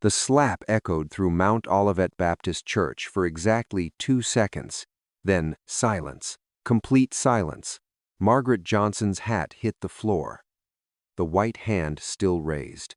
The slap echoed through Mount Olivet Baptist Church for exactly 2 seconds. Then silence. Complete silence. Margaret Johnson's hat hit the floor. The white hand still raised.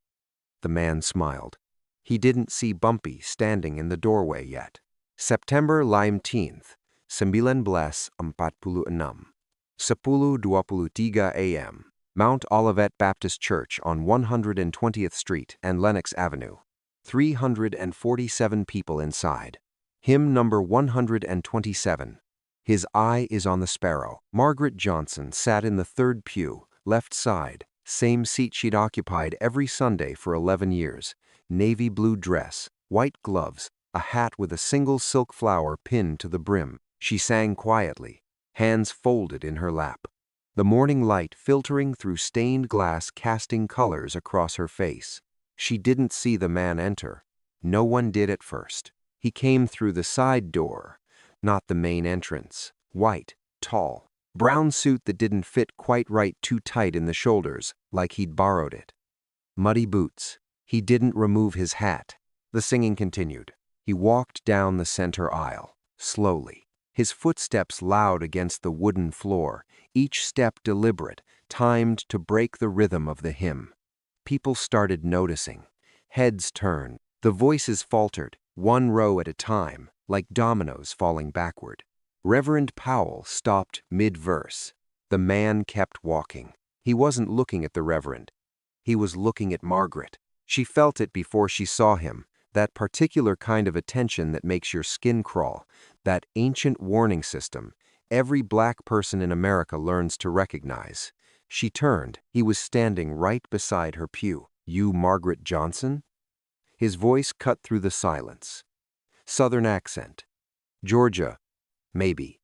The man smiled. He didn't see Bumpy standing in the doorway yet. September 19th, 1946, 10:23 a.m. Mount Olivet Baptist Church on 120th Street and Lenox Avenue. 347 people inside. Hymn number 127. His eye is on the sparrow. Margaret Johnson sat in the third pew, left side, same seat she'd occupied every Sunday for 11 years. Navy blue dress, white gloves, a hat with a single silk flower pinned to the brim. She sang quietly, hands folded in her lap. The morning light filtering through stained glass casting colors across her face. She didn't see the man enter. No one did at first. He came through the side door, not the main entrance. White, tall, brown suit that didn't fit quite right, too tight in the shoulders, like he'd borrowed it. Muddy boots. He didn't remove his hat. The singing continued. He walked down the center aisle, slowly, his footsteps loud against the wooden floor, each step deliberate, timed to break the rhythm of the hymn. People started noticing. Heads turned. The voices faltered, one row at a time, like dominoes falling backward. Reverend Powell stopped mid-verse. The man kept walking. He wasn't looking at the reverend. He was looking at Margaret. She felt it before she saw him, that particular kind of attention that makes your skin crawl, that ancient warning system every black person in America learns to recognize. She turned. He was standing right beside her pew. "You Margaret Johnson?" His voice cut through the silence. Southern accent. "Georgia, maybe.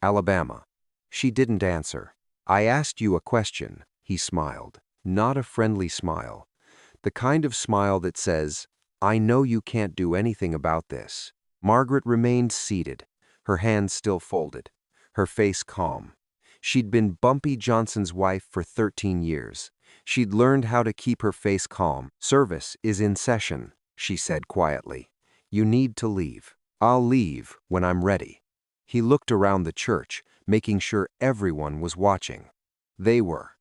Alabama." She didn't answer. "I asked you a question," he smiled. Not a friendly smile. The kind of smile that says, "I know you can't do anything about this." Margaret remained seated, her hands still folded, her face calm. She'd been Bumpy Johnson's wife for 13 years. She'd learned how to keep her face calm. "Service is in session," she said quietly. "You need to leave. I'll leave when I'm ready." He looked around the church, making sure everyone was watching. They were.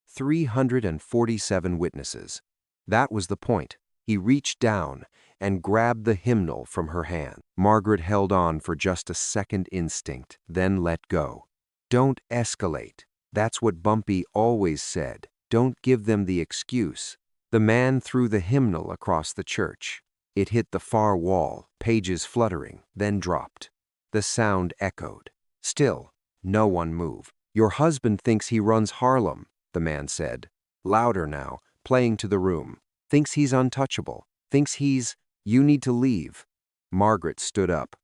347 witnesses. That was the point. He reached down and grabbed the hymnal from her hand. Margaret held on for just a second instinct, then let go. "Don't escalate." That's what Bumpy always said. Don't give them the excuse. The man threw the hymnal across the church. It hit the far wall, pages fluttering, then dropped. The sound echoed. Still, no one moved. "Your husband thinks he runs Harlem," the man said. Louder now, playing to the room. "Thinks he's untouchable. Thinks he's... You need to leave." Margaret stood up,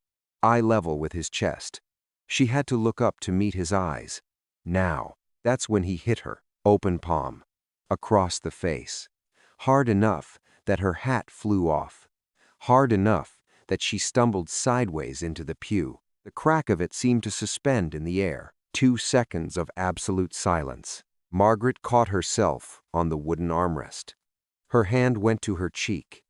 eye level with his chest. She had to look up to meet his eyes. Now, that's when he hit her, open palm, across the face. Hard enough that her hat flew off. Hard enough that she stumbled sideways into the pew. The crack of it seemed to suspend in the air. 2 seconds of absolute silence. Margaret caught herself on the wooden armrest. Her hand went to her cheek.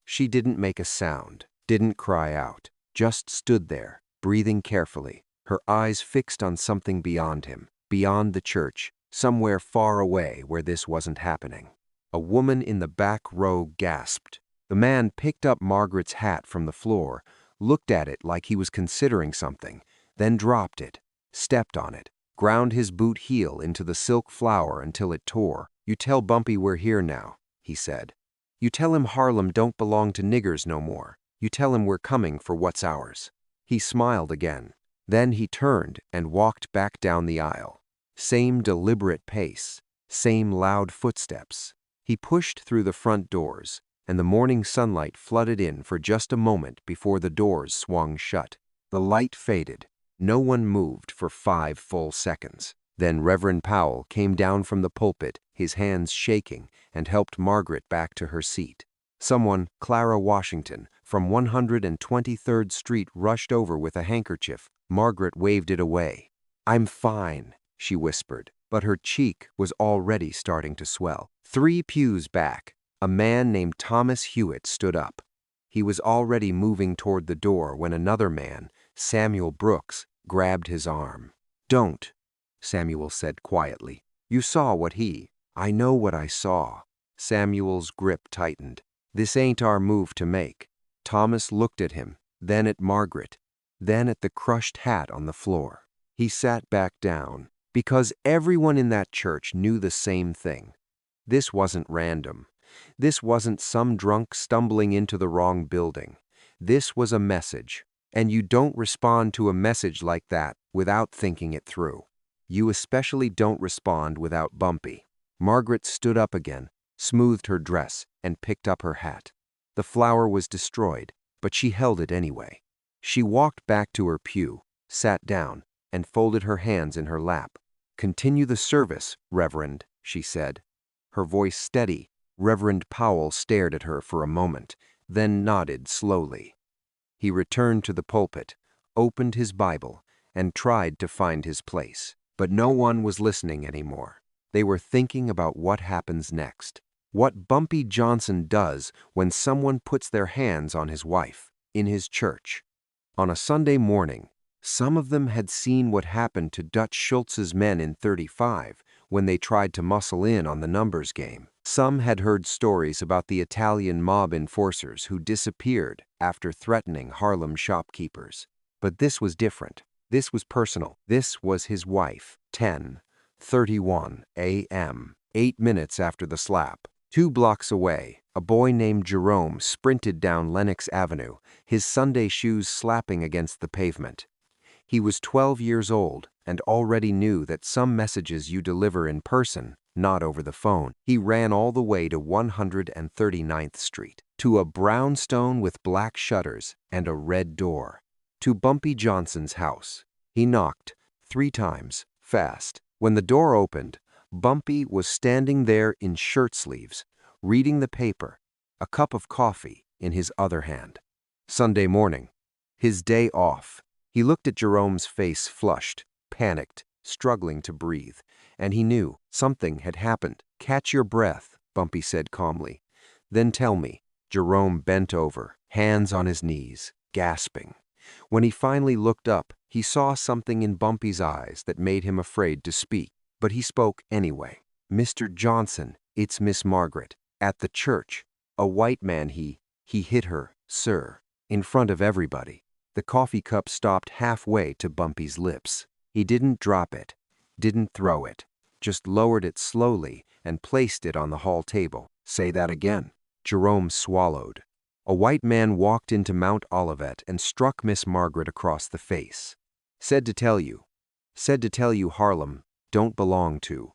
She didn't make a sound, didn't cry out, just stood there, breathing carefully, her eyes fixed on something beyond him, beyond the church, somewhere far away where this wasn't happening. A woman in the back row gasped. The man picked up Margaret's hat from the floor, looked at it like he was considering something, then dropped it, stepped on it, ground his boot heel into the silk flower until it tore. "You tell Bumpy we're here now," he said. "You tell him Harlem don't belong to niggers no more. You tell him we're coming for what's ours." He smiled again. Then he turned and walked back down the aisle. Same deliberate pace, same loud footsteps. He pushed through the front doors, and the morning sunlight flooded in for just a moment before the doors swung shut. The light faded. No one moved for 5 full seconds. Then Reverend Powell came down from the pulpit, his hands shaking, and helped Margaret back to her seat. Someone, Clara Washington, from 123rd Street rushed over with a handkerchief. Margaret waved it away. "I'm fine," she whispered, but her cheek was already starting to swell. 3 pews back, a man named Thomas Hewitt stood up. He was already moving toward the door when another man, Samuel Brooks, grabbed his arm. "Don't," Samuel said quietly. "You saw what he—" "I know what I saw." Samuel's grip tightened. "This ain't our move to make." Thomas looked at him, then at Margaret, then at the crushed hat on the floor. He sat back down, because everyone in that church knew the same thing. This wasn't random. This wasn't some drunk stumbling into the wrong building. This was a message, and you don't respond to a message like that without thinking it through. You especially don't respond without Bumpy. Margaret stood up again, smoothed her dress, and picked up her hat. The flower was destroyed, but she held it anyway. She walked back to her pew, sat down, and folded her hands in her lap. "Continue the service, Reverend," she said. Her voice steady. Reverend Powell stared at her for a moment, then nodded slowly. He returned to the pulpit, opened his Bible, and tried to find his place. But no one was listening anymore. They were thinking about what happens next. What Bumpy Johnson does when someone puts their hands on his wife, in his church. On a Sunday morning, some of them had seen what happened to Dutch Schultz's men in '35 when they tried to muscle in on the numbers game. Some had heard stories about the Italian mob enforcers who disappeared after threatening Harlem shopkeepers. But this was different. This was personal. This was his wife. 10:31 a.m., 8 minutes after the slap. 2 blocks away, a boy named Jerome sprinted down Lenox Avenue, his Sunday shoes slapping against the pavement. He was 12 years old and already knew that some messages you deliver in person, not over the phone. He ran all the way to 139th Street, to a brownstone with black shutters and a red door, to Bumpy Johnson's house. He knocked 3 times, fast. When the door opened, Bumpy was standing there in shirt sleeves, reading the paper, a cup of coffee in his other hand. Sunday morning, his day off. He looked at Jerome's face, flushed, panicked, struggling to breathe, and he knew something had happened. "Catch your breath," Bumpy said calmly. "Then tell me." Jerome bent over, hands on his knees, gasping. When he finally looked up, he saw something in Bumpy's eyes that made him afraid to speak, but he spoke anyway. "Mr. Johnson, it's Miss Margaret. At the church. A white man, he hit her, sir, in front of everybody." The coffee cup stopped halfway to Bumpy's lips. He didn't drop it, didn't throw it, just lowered it slowly and placed it on the hall table. "Say that again." Jerome swallowed. "A white man walked into Mount Olivet and struck Miss Margaret across the face. Said to tell you Harlem don't belong to."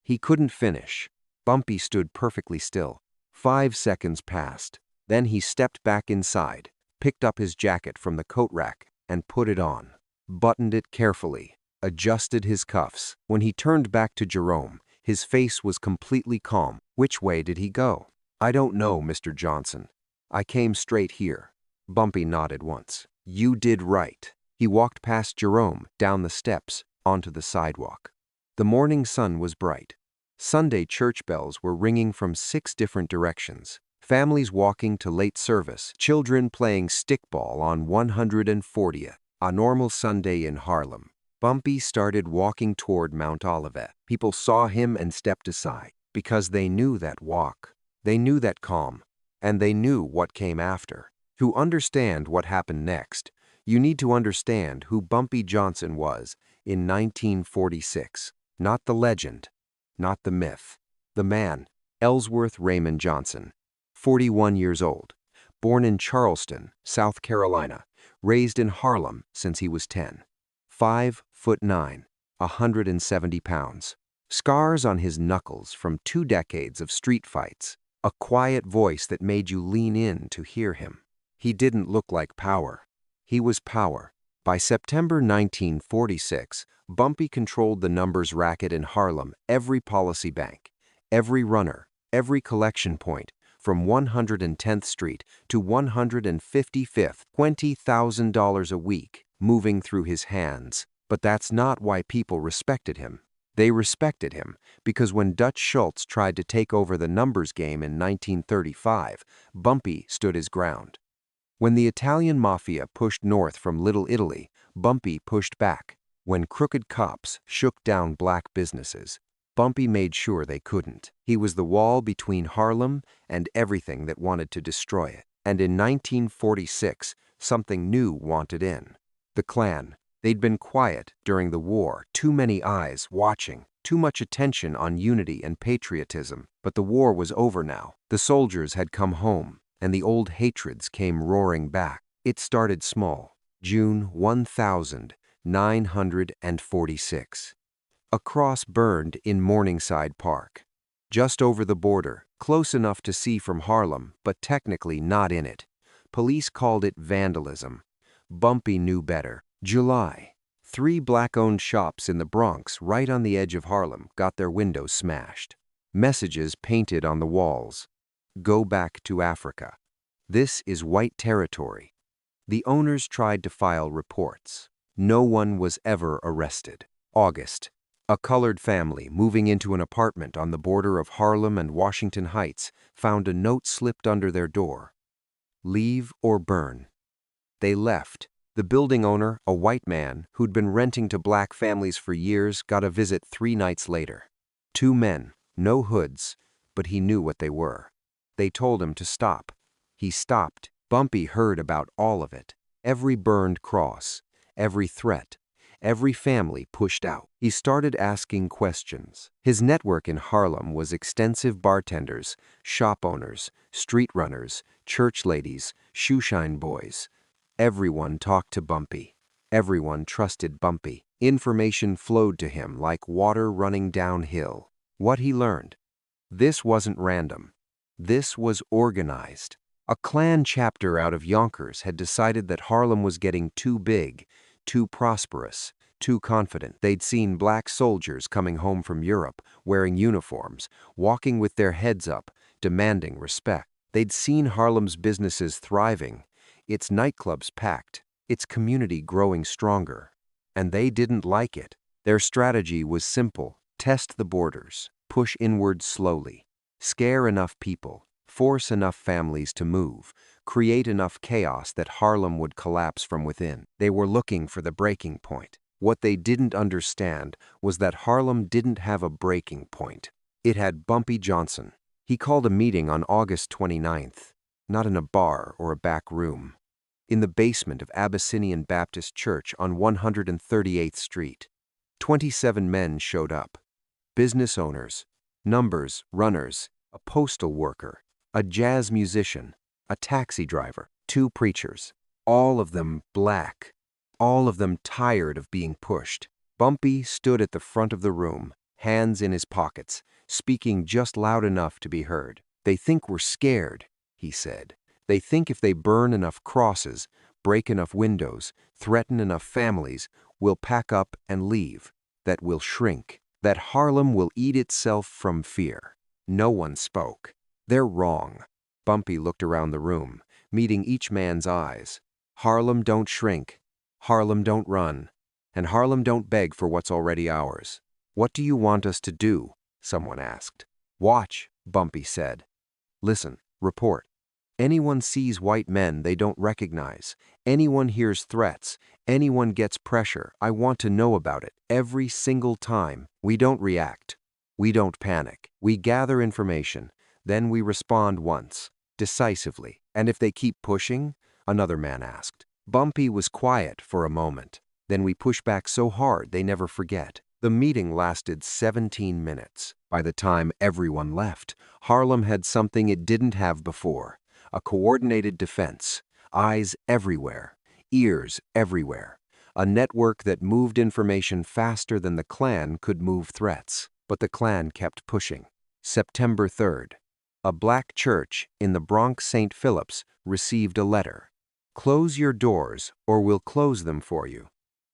He couldn't finish. Bumpy stood perfectly still. 5 seconds passed. Then he stepped back inside, picked up his jacket from the coat rack, and put it on. Buttoned it carefully, adjusted his cuffs. When he turned back to Jerome, his face was completely calm. "Which way did he go?" "I don't know, Mr. Johnson. I came straight here." Bumpy nodded once. "You did right." He walked past Jerome, down the steps, onto the sidewalk. The morning sun was bright. Sunday church bells were ringing from 6 different directions. Families walking to late service, children playing stickball on 140th, a normal Sunday in Harlem. Bumpy started walking toward Mount Olivet. People saw him and stepped aside, because they knew that walk, they knew that calm, and they knew what came after. To understand what happened next, you need to understand who Bumpy Johnson was in 1946. Not the legend, not the myth. The man, Ellsworth Raymond Johnson. 41 years old, born in Charleston, South Carolina, raised in Harlem since he was 10. 5'9", 170 pounds. Scars on his knuckles from 2 decades of street fights. A quiet voice that made you lean in to hear him. He didn't look like power. He was power. By September 1946, Bumpy controlled the numbers racket in Harlem, every policy bank, every runner, every collection point, from 110th Street to 155th, $20,000 a week, moving through his hands. But that's not why people respected him. They respected him because when Dutch Schultz tried to take over the numbers game in 1935, Bumpy stood his ground. When the Italian mafia pushed north from Little Italy, Bumpy pushed back. When crooked cops shook down black businesses, Bumpy made sure they couldn't. He was the wall between Harlem and everything that wanted to destroy it. And in 1946, something new wanted in. The Klan. They'd been quiet during the war, too many eyes watching, too much attention on unity and patriotism. But the war was over now. The soldiers had come home, and the old hatreds came roaring back. It started small. June 1946. A cross burned in Morningside Park. Just over the border, close enough to see from Harlem, but technically not in it. Police called it vandalism. Bumpy knew better. July. 3 black-owned shops in the Bronx, right on the edge of Harlem, got their windows smashed. Messages painted on the walls. Go back to Africa. This is white territory. The owners tried to file reports. No one was ever arrested. August. A colored family moving into an apartment on the border of Harlem and Washington Heights found a note slipped under their door. Leave or burn. They left. The building owner, a white man who'd been renting to black families for years, got a visit 3 nights later. 2 men, no hoods, but he knew what they were. They told him to stop. He stopped. Bumpy heard about all of it. Every burned cross, every threat, every family pushed out. He started asking questions. His network in Harlem was extensive: bartenders, shop owners, street runners, church ladies, shoeshine boys. Everyone talked to Bumpy. Everyone trusted Bumpy. Information flowed to him like water running downhill. What he learned? This wasn't random. This was organized. A Klan chapter out of Yonkers had decided that Harlem was getting too big, too prosperous, too confident. They'd seen black soldiers coming home from Europe, wearing uniforms, walking with their heads up, demanding respect. They'd seen Harlem's businesses thriving, its nightclubs packed, its community growing stronger. And they didn't like it. Their strategy was simple: test the borders, push inward slowly, scare enough people, force enough families to move, create enough chaos that Harlem would collapse from within. They were looking for the breaking point. What they didn't understand was that Harlem didn't have a breaking point. It had Bumpy Johnson. He called a meeting on August 29th, not in a bar or a back room, in the basement of Abyssinian Baptist Church on 138th Street. 27 men showed up. Business owners, numbers, runners, a postal worker, a jazz musician, a taxi driver, 2 preachers, all of them black, all of them tired of being pushed. Bumpy stood at the front of the room, hands in his pockets, speaking just loud enough to be heard. "They think we're scared," he said. "They think if they burn enough crosses, break enough windows, threaten enough families, we'll pack up and leave, that we'll shrink, that Harlem will eat itself from fear." No one spoke. "They're wrong." Bumpy looked around the room, meeting each man's eyes. "Harlem don't shrink. Harlem don't run. And Harlem don't beg for what's already ours." "What do you want us to do?" someone asked. "Watch," Bumpy said. "Listen, report. Anyone sees white men they don't recognize. Anyone hears threats. Anyone gets pressure. I want to know about it every single time. We don't react. We don't panic. We gather information. Then we respond once, decisively. And if they keep pushing?" another man asked. Bumpy was quiet for a moment. "Then we push back so hard they never forget." The meeting lasted 17 minutes. By the time everyone left, Harlem had something it didn't have before: a coordinated defense, eyes everywhere, ears everywhere, a network that moved information faster than the Klan could move threats. But the Klan kept pushing. September 3rd. A black church in the Bronx St. Philip's received a letter. "Close your doors or we'll close them for you."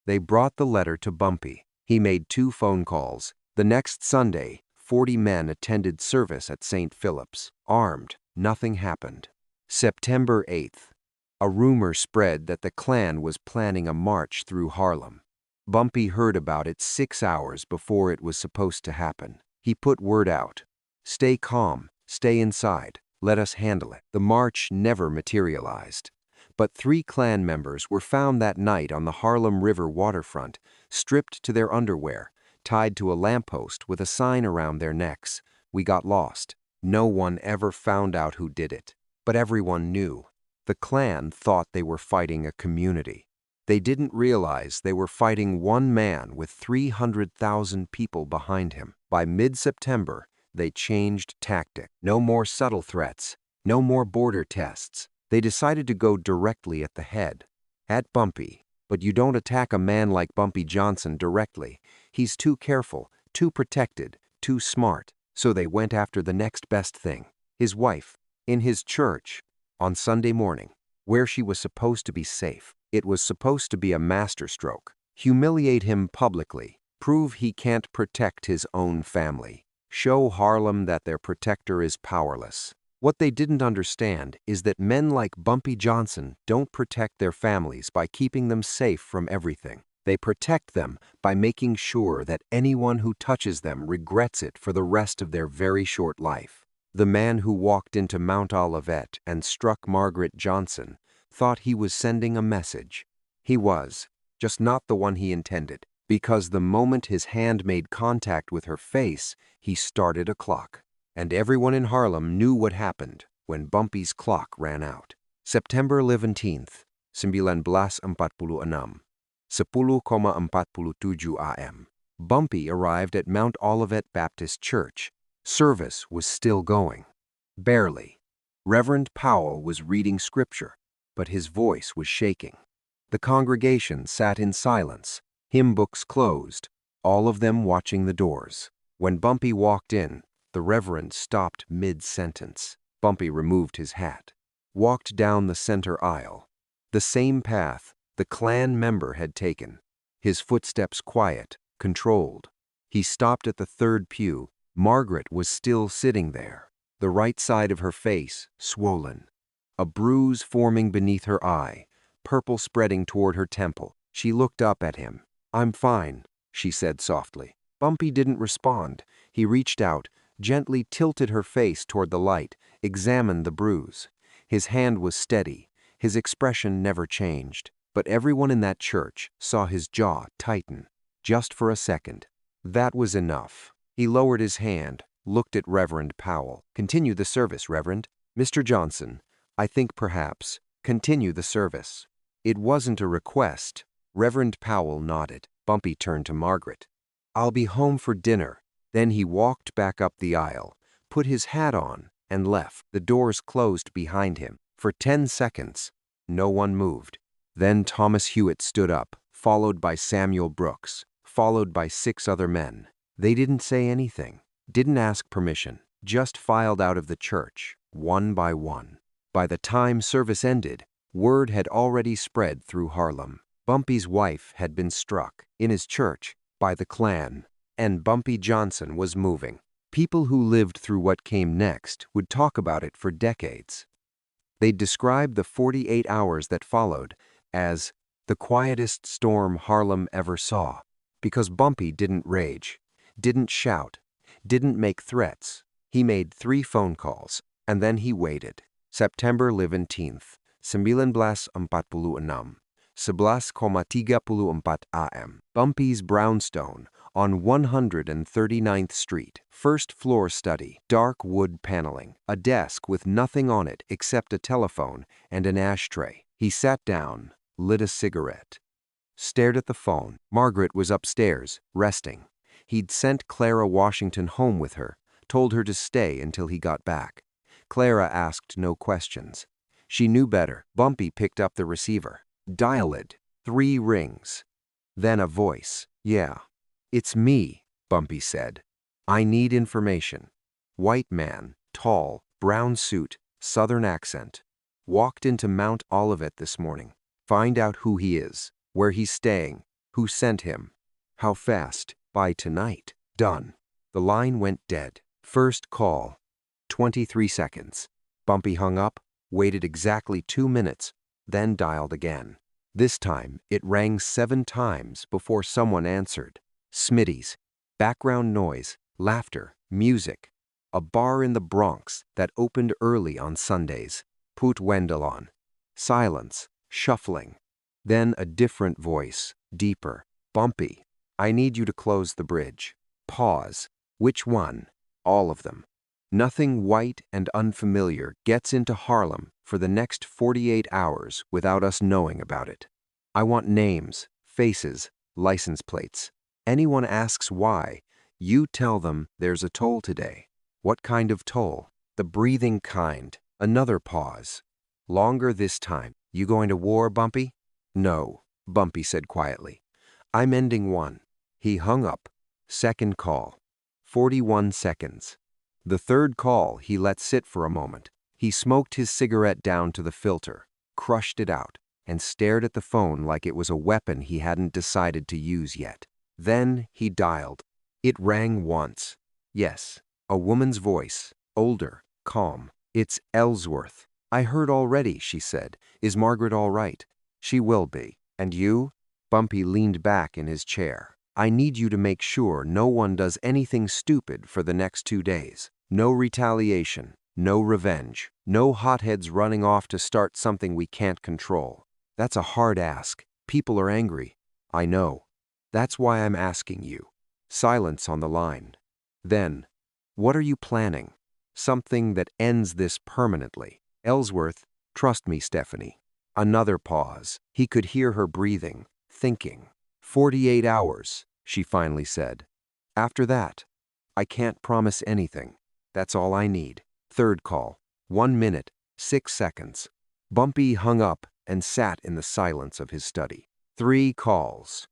They brought the letter to Bumpy. He made 2 phone calls. The next Sunday, 40 men attended service at St. Philip's. Armed, nothing happened. September 8th. A rumor spread that the Klan was planning a march through Harlem. Bumpy heard about it 6 hours before it was supposed to happen. He put word out: "Stay calm, stay inside, let us handle it." The march never materialized. But 3 Klan members were found that night on the Harlem River waterfront, stripped to their underwear, tied to a lamppost with a sign around their necks. We got lost. No one ever found out who did it. But everyone knew. The Klan thought they were fighting a community. They didn't realize they were fighting one man with 300,000 people behind him. By mid-September, they changed tactic. No more subtle threats. No more border tests. They decided to go directly at the head. At Bumpy. But you don't attack a man like Bumpy Johnson directly. He's too careful, too protected, too smart. So they went after the next best thing. His wife. In his church. On Sunday morning. Where she was supposed to be safe. It was supposed to be a masterstroke. Humiliate him publicly. Prove he can't protect his own family. Show Harlem that their protector is powerless. What they didn't understand is that men like Bumpy Johnson don't protect their families by keeping them safe from everything. They protect them by making sure that anyone who touches them regrets it for the rest of their very short life. The man who walked into Mount Olivet and struck Margaret Johnson thought he was sending a message. He was, just not the one he intended, because the moment his hand made contact with her face, he started a clock. And everyone in Harlem knew what happened when Bumpy's clock ran out. September 11th, 1946, 10:47 AM. Bumpy arrived at Mount Olivet Baptist Church. Service was still going. Barely. Reverend Powell was reading scripture, but his voice was shaking. The congregation sat in silence, hymn books closed, all of them watching the doors. When Bumpy walked in, the Reverend stopped mid-sentence. Bumpy removed his hat, walked down the center aisle, the same path the Klan member had taken, his footsteps quiet, controlled. He stopped at the third pew. Margaret was still sitting there, the right side of her face swollen, a bruise forming beneath her eye, purple spreading toward her temple. She looked up at him. "I'm fine," she said softly. Bumpy didn't respond. He reached out, gently tilted her face toward the light, examined the bruise. His hand was steady. His expression never changed. But everyone in that church saw his jaw tighten, just for a second. That was enough. He lowered his hand, looked at Reverend Powell. "Continue the service, Reverend." "Mr. Johnson, I think perhaps, continue the service." It wasn't a request. Reverend Powell nodded. Bumpy turned to Margaret. "I'll be home for dinner." Then he walked back up the aisle, put his hat on, and left. The doors closed behind him. For 10 seconds, no one moved. Then Thomas Hewitt stood up, followed by Samuel Brooks, followed by 6 other men. They didn't say anything, didn't ask permission, just filed out of the church, one by one. By the time service ended, word had already spread through Harlem. Bumpy's wife had been struck, in his church, by the Klan, and Bumpy Johnson was moving. People who lived through what came next would talk about it for decades. They'd describe the 48 hours that followed as the quietest storm Harlem ever saw, because Bumpy didn't rage, didn't shout, didn't make threats. He made 3 phone calls, and then he waited. September 11th, 1946, 11:34 AM. Bumpy's brownstone on 139th Street, first floor study, dark wood paneling, a desk with nothing on it except a telephone and an ashtray. He sat down, lit a cigarette, stared at the phone. Margaret was upstairs, resting. He'd sent Clara Washington home with her, told her to stay until he got back. Clara asked no questions. She knew better. Bumpy picked up the receiver. Dial it. 3 rings. Then a voice. "Yeah, it's me," Bumpy said. "I need information." White man, tall, brown suit, southern accent. Walked into Mount Olivet this morning. Find out who he is, where he's staying, who sent him. How fast? By tonight. Done. The line went dead. First call. 23 seconds. Bumpy hung up, waited exactly 2 minutes, then dialed again. This time, it rang 7 times before someone answered. Smitty's. Background noise, laughter, music. A bar in the Bronx that opened early on Sundays. Put Wendelon. Silence. shuffling. Then a different voice, deeper. Bumpy, I need you to close the bridge. Pause. Which one? All of them. Nothing white and unfamiliar gets into Harlem for the next 48 hours without us knowing about it. I want names, faces, license plates. Anyone asks why, you tell them there's a toll today. What kind of toll? The breathing kind. Another pause. Longer this time. You going to war, Bumpy? No, Bumpy said quietly. I'm ending one. He hung up. Second call. 41 seconds. The third call he let sit for a moment. He smoked his cigarette down to the filter, crushed it out, and stared at the phone like it was a weapon he hadn't decided to use yet. Then he dialed. It rang once. Yes, a woman's voice, older, calm. It's Ellsworth. I heard already, she said. Is Margaret all right? She will be. And you? Bumpy leaned back in his chair. I need you to make sure no one does anything stupid for the next 2 days. No retaliation, no revenge, no hotheads running off to start something we can't control. That's a hard ask. People are angry. I know. That's why I'm asking you. Silence on the line. Then, what are you planning? Something that ends this permanently. Ellsworth, trust me, Stephanie. Another pause. He could hear her breathing, thinking. 48 hours, she finally said. After that, I can't promise anything. That's all I need. Third call. 1 minute, 6 seconds. Bumpy hung up and sat in the silence of his study. 3 calls.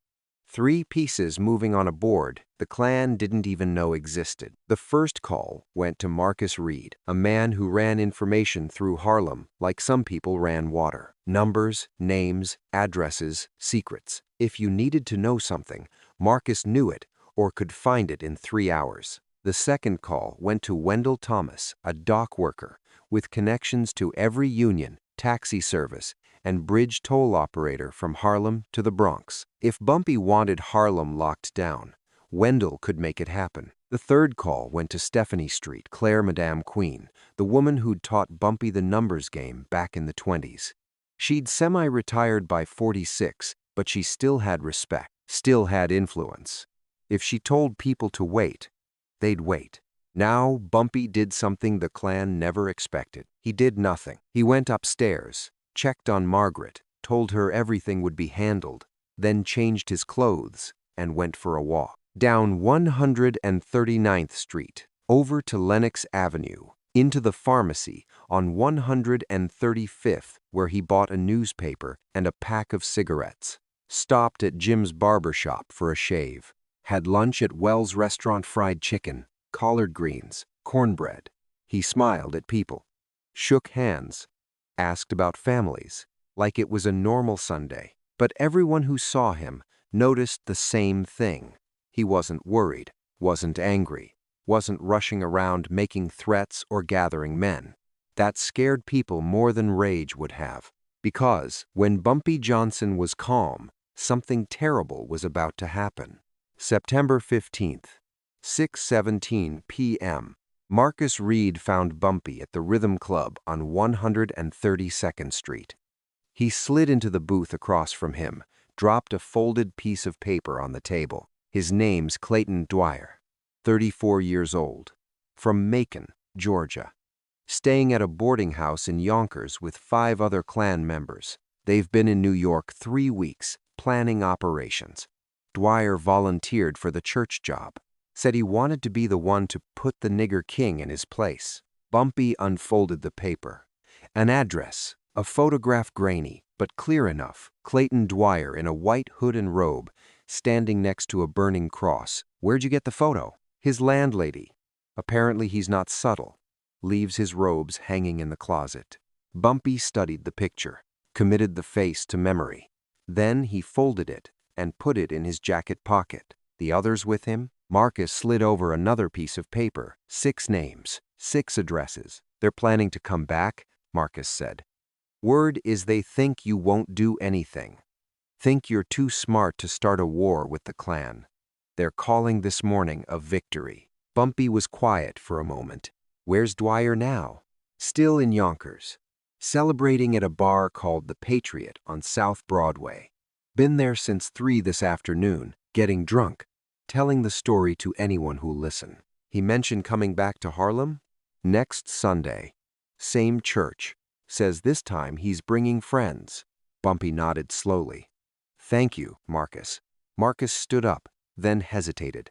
3 pieces moving on a board the Klan didn't even know existed. The first call went to Marcus Reed, a man who ran information through Harlem like some people ran water. Numbers, names, addresses, secrets. If you needed to know something, Marcus knew it or could find it in 3 hours. The second call went to Wendell Thomas, a dock worker, with connections to every union, taxi service, and bridge toll operator from Harlem to the Bronx. If Bumpy wanted Harlem locked down, Wendell could make it happen. The third call went to Stephanie Street, Claire Madame Queen, the woman who'd taught Bumpy the numbers game back in the 20s. She'd semi-retired by 46, but she still had respect, still had influence. If she told people to wait, they'd wait. Now Bumpy did something the Klan never expected. He did nothing. He went upstairs, checked on Margaret, told her everything would be handled, then changed his clothes and went for a walk. Down 139th Street, over to Lenox Avenue, into the pharmacy on 135th where he bought a newspaper and a pack of cigarettes. Stopped at Jim's barber shop for a shave. Had lunch at Wells' restaurant, fried chicken, collard greens, cornbread. He smiled at people, shook hands, asked about families, like it was a normal Sunday. But everyone who saw him noticed the same thing. He wasn't worried, wasn't angry, wasn't rushing around making threats or gathering men. That scared people more than rage would have. Because when Bumpy Johnson was calm, something terrible was about to happen. September 15th, 6:17 p.m. Marcus Reed found Bumpy at the Rhythm Club on 132nd Street. He slid into the booth across from him, dropped a folded piece of paper on the table. His name's Clayton Dwyer, 34 years old, from Macon, Georgia. Staying at a boarding house in Yonkers with 5 other Klan members. They've been in New York 3 weeks, planning operations. Dwyer volunteered for the church job. Said he wanted to be the one to put the nigger king in his place. Bumpy unfolded the paper. An address, a photograph grainy, but clear enough. Clayton Dwyer in a white hood and robe, standing next to a burning cross. Where'd you get the photo? His landlady. Apparently he's not subtle. Leaves his robes hanging in the closet. Bumpy studied the picture, committed the face to memory. Then he folded it and put it in his jacket pocket. The others with him? Marcus slid over another piece of paper. 6 names, 6 addresses. They're planning to come back, Marcus said. Word is they think you won't do anything. Think you're too smart to start a war with the Klan. They're calling this morning a victory. Bumpy was quiet for a moment. Where's Dwyer now? Still in Yonkers. Celebrating at a bar called The Patriot on South Broadway. Been there since 3 this afternoon, getting drunk, telling the story to anyone who'll listen. He mentioned coming back to Harlem? Next Sunday. Same church. Says this time he's bringing friends. Bumpy nodded slowly. Thank you, Marcus. Marcus stood up, then hesitated.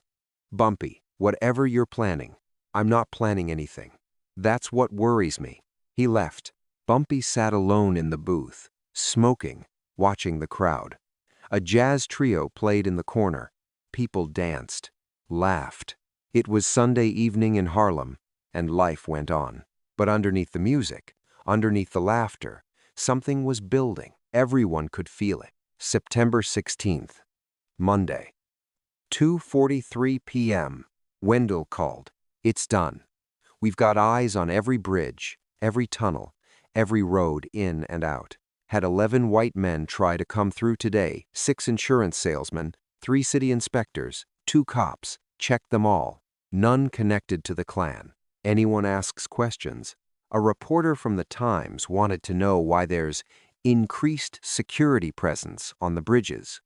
Bumpy, whatever you're planning, I'm not planning anything. That's what worries me. He left. Bumpy sat alone in the booth, smoking, watching the crowd. A jazz trio played in the corner. People danced, laughed. It was Sunday evening in Harlem, and life went on. But underneath the music, underneath the laughter, something was building. Everyone could feel it. September 16th, Monday. 2:43 p.m. Wendell called. It's done. We've got eyes on every bridge, every tunnel, every road in and out. Had 11 white men try to come through today, 6 insurance salesmen, 3 city inspectors, 2 cops. Checked them all. None connected to the Klan. Anyone asks questions. A reporter from the Times wanted to know why there's increased security presence on the bridges.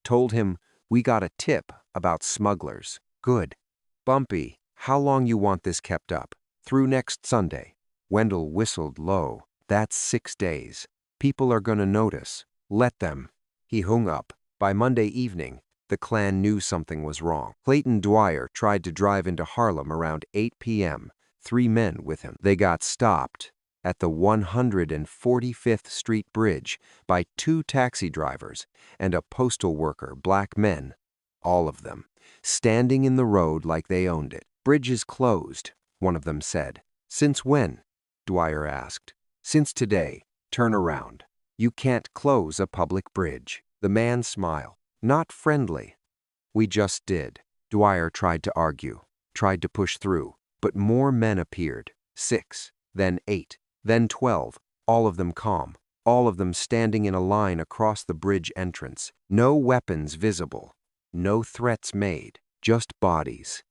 Told him, we got a tip about smugglers. Good. Bumpy, how long you want this kept up? Through next Sunday. Wendell whistled low. That's 6 days. People are gonna notice. Let them. He hung up. By Monday evening, the Klan knew something was wrong. Clayton Dwyer tried to drive into Harlem around 8 p.m., 3 men with him. They got stopped at the 145th Street Bridge by 2 taxi drivers and a postal worker, black men, all of them, standing in the road like they owned it. Bridge is closed, one of them said. Since when? Dwyer asked. Since today. Turn around. You can't close a public bridge. The man smiled. Not friendly. We just did. Dwyer tried to argue, tried to push through, but more men appeared. 6, then 8, then 12, all of them calm, all of them standing in a line across the bridge entrance. No weapons visible, no threats made, just bodies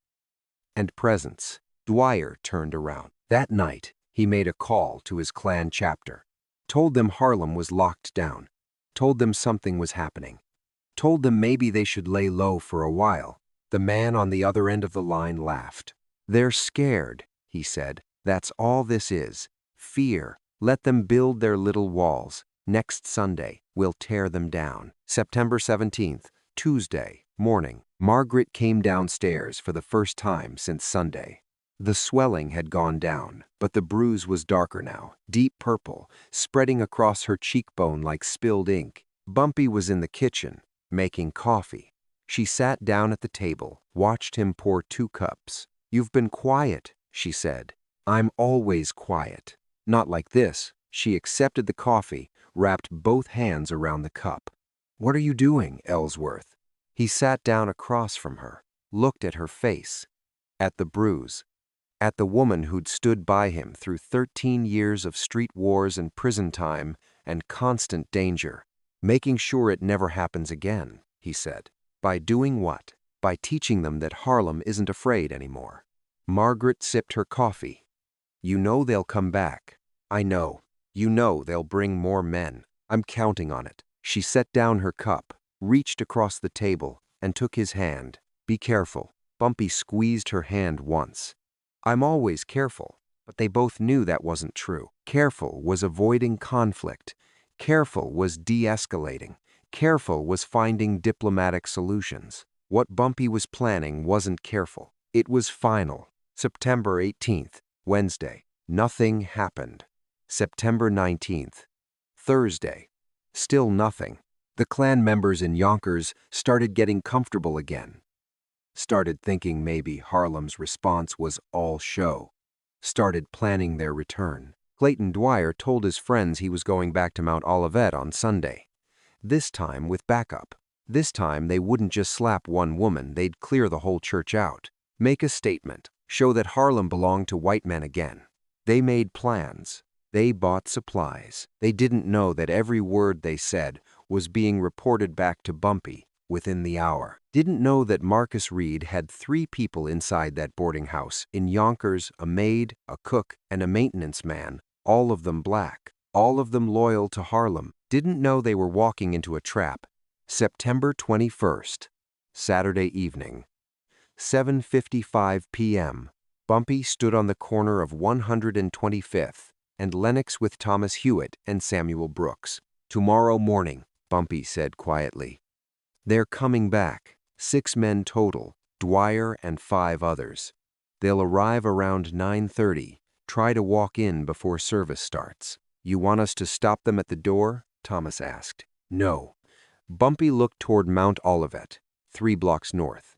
and presence. Dwyer turned around. That night, he made a call to his Klan chapter. Told them Harlem was locked down. Told them something was happening. Told them maybe they should lay low for a while. The man on the other end of the line laughed. They're scared, he said. That's all this is. Fear. Let them build their little walls. Next Sunday, we'll tear them down. September 17th, Tuesday, morning. Margaret came downstairs for the first time since Sunday. The swelling had gone down, but the bruise was darker now, deep purple, spreading across her cheekbone like spilled ink. Bumpy was in the kitchen, making coffee. She sat down at the table, watched him pour 2 cups. You've been quiet, she said. I'm always quiet. Not like this. She accepted the coffee, wrapped both hands around the cup. What are you doing, Ellsworth? He sat down across from her, looked at her face, at the bruise, at the woman who'd stood by him through 13 years of street wars and prison time and constant danger. Making sure it never happens again, he said. By doing what? By teaching them that Harlem isn't afraid anymore. Margaret sipped her coffee. You know they'll come back. I know. You know they'll bring more men. I'm counting on it. She set down her cup, reached across the table, and took his hand. Be careful. Bumpy squeezed her hand once. I'm always careful, but they both knew that wasn't true. Careful was avoiding conflict. Careful was de-escalating. Careful was finding diplomatic solutions. What Bumpy was planning wasn't careful. It was final. September 18th, Wednesday. Nothing happened. September 19th, Thursday. Still nothing. The Klan members in Yonkers started getting comfortable again. Started thinking maybe Harlem's response was all show. Started planning their return. Clayton Dwyer told his friends he was going back to Mount Olivet on Sunday. This time with backup. This time they wouldn't just slap one woman, they'd clear the whole church out. Make a statement. Show that Harlem belonged to white men again. They made plans. They bought supplies. They didn't know that every word they said was being reported back to Bumpy within the hour. Didn't know that Marcus Reed had 3 people inside that boarding house in Yonkers, a maid, a cook, and a maintenance man, All of them black. All of them loyal to Harlem. Didn't know they were walking into a trap. September 21st, Saturday evening. 7:55 p.m. Bumpy stood on the corner of 125th and Lenox with Thomas Hewitt and Samuel Brooks. "Tomorrow morning," Bumpy said quietly. "They're coming back. 6 men total, Dwyer and 5 others. They'll arrive around 9:30. Try to walk in before service starts." "You want us to stop them at the door?" Thomas asked. "No." Bumpy looked toward Mount Olivet, 3 blocks north.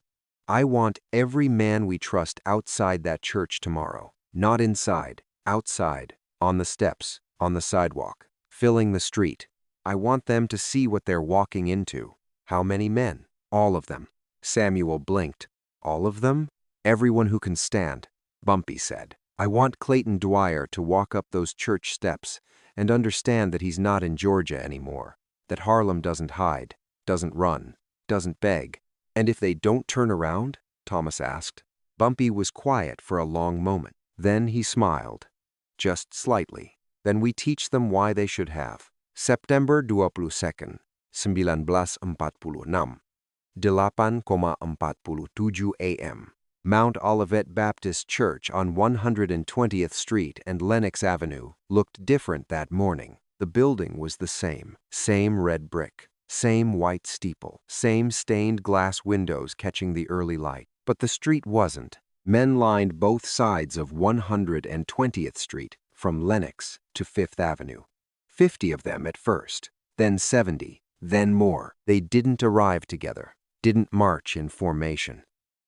"I want every man we trust outside that church tomorrow. Not inside, outside, on the steps, on the sidewalk, filling the street. I want them to see what they're walking into." "How many men?" "All of them." Samuel blinked. "All of them?" "Everyone who can stand," Bumpy said. "I want Clayton Dwyer to walk up those church steps and understand that he's not in Georgia anymore, that Harlem doesn't hide, doesn't run, doesn't beg." "And if they don't turn around?" Thomas asked. Bumpy was quiet for a long moment. Then he smiled, just slightly. "Then we teach them why they should have." September 22, 1946, 8:47 a.m. Mount Olivet Baptist Church on 120th Street and Lenox Avenue looked different that morning. The building was the same red brick, same white steeple, same stained glass windows catching the early light. But the street wasn't. Men lined both sides of 120th Street from Lenox to 5th Avenue. 50 of them at first, then 70, then more. They didn't arrive together, didn't march in formation.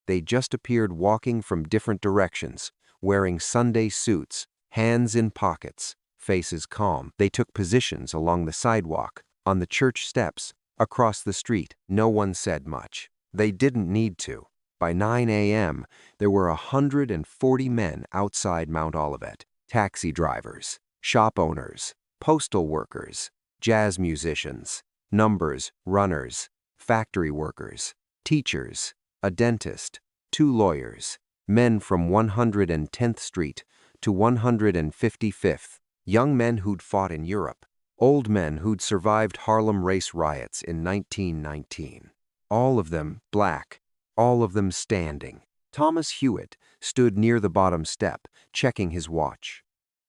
They just appeared walking from different directions, wearing Sunday suits, hands in pockets, faces calm. They took positions along the sidewalk, on the church steps, across the street. No one said much. They didn't need to. By 9 a.m., there were 140 men outside Mount Olivet. Taxi drivers, shop owners, postal workers, jazz musicians, numbers, runners, factory workers, teachers, a dentist, 2 lawyers, men from 110th Street to 155th, young men who'd fought in Europe, old men who'd survived Harlem race riots in 1919. All of them black, all of them standing. Thomas Hewitt stood near the bottom step, checking his watch.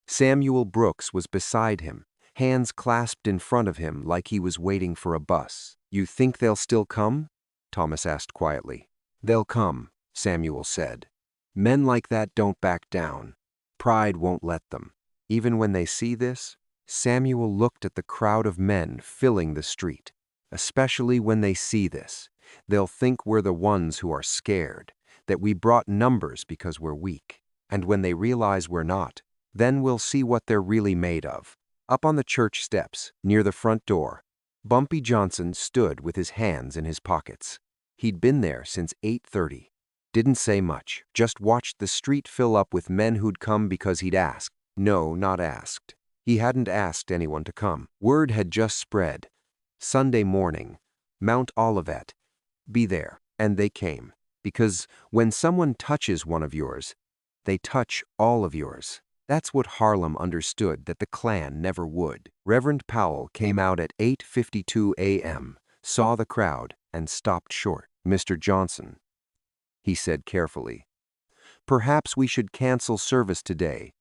Samuel Brooks was beside him, hands clasped in front of him like he was waiting for a bus. "You think they'll still come?" Thomas asked quietly. "They'll come," Samuel said. "Men like that don't back down. Pride won't let them. Even when they see this," Samuel looked at the crowd of men filling the street. "Especially when they see this, they'll think we're the ones who are scared, that we brought numbers because we're weak. And when they realize we're not, then we'll see what they're really made of." Up on the church steps, near the front door, Bumpy Johnson stood with his hands in his pockets. He'd been there since 8:30. Didn't say much, just watched the street fill up with men who'd come because he'd asked. No, not asked. He hadn't asked anyone to come. Word had just spread. Sunday morning, Mount Olivet. Be there. And they came. Because when someone touches one of yours, they touch all of yours. That's what Harlem understood that the Klan never would. Reverend Powell came out at 8:52 a.m., saw the crowd, and stopped short. "Mr. Johnson," he said carefully, "perhaps we should cancel service today.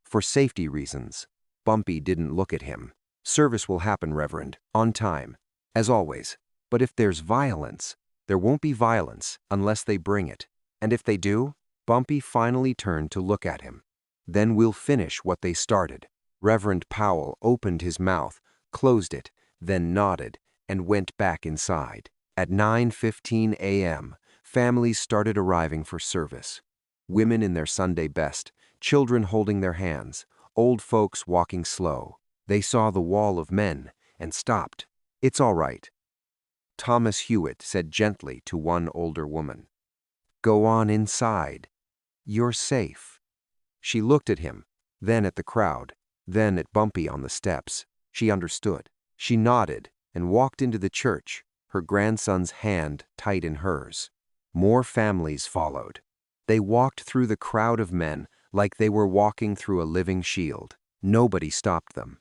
For safety reasons." Bumpy didn't look at him. "Service will happen, Reverend, on time, as always. But if there's violence, there won't be violence unless they bring it. And if they do," Bumpy finally turned to look at him, "then we'll finish what they started." Reverend Powell opened his mouth, closed it, then nodded, and went back inside. At 9:15 a.m., families started arriving for service. Women in their Sunday best, children holding their hands, old folks walking slow. They saw the wall of men and stopped. "It's all right," Thomas Hewitt said gently to one older woman. "Go on inside. You're safe." She looked at him, then at the crowd, then at Bumpy on the steps. She understood. She nodded and walked into the church, her grandson's hand tight in hers. More families followed. They walked through the crowd of men like they were walking through a living shield. Nobody stopped them.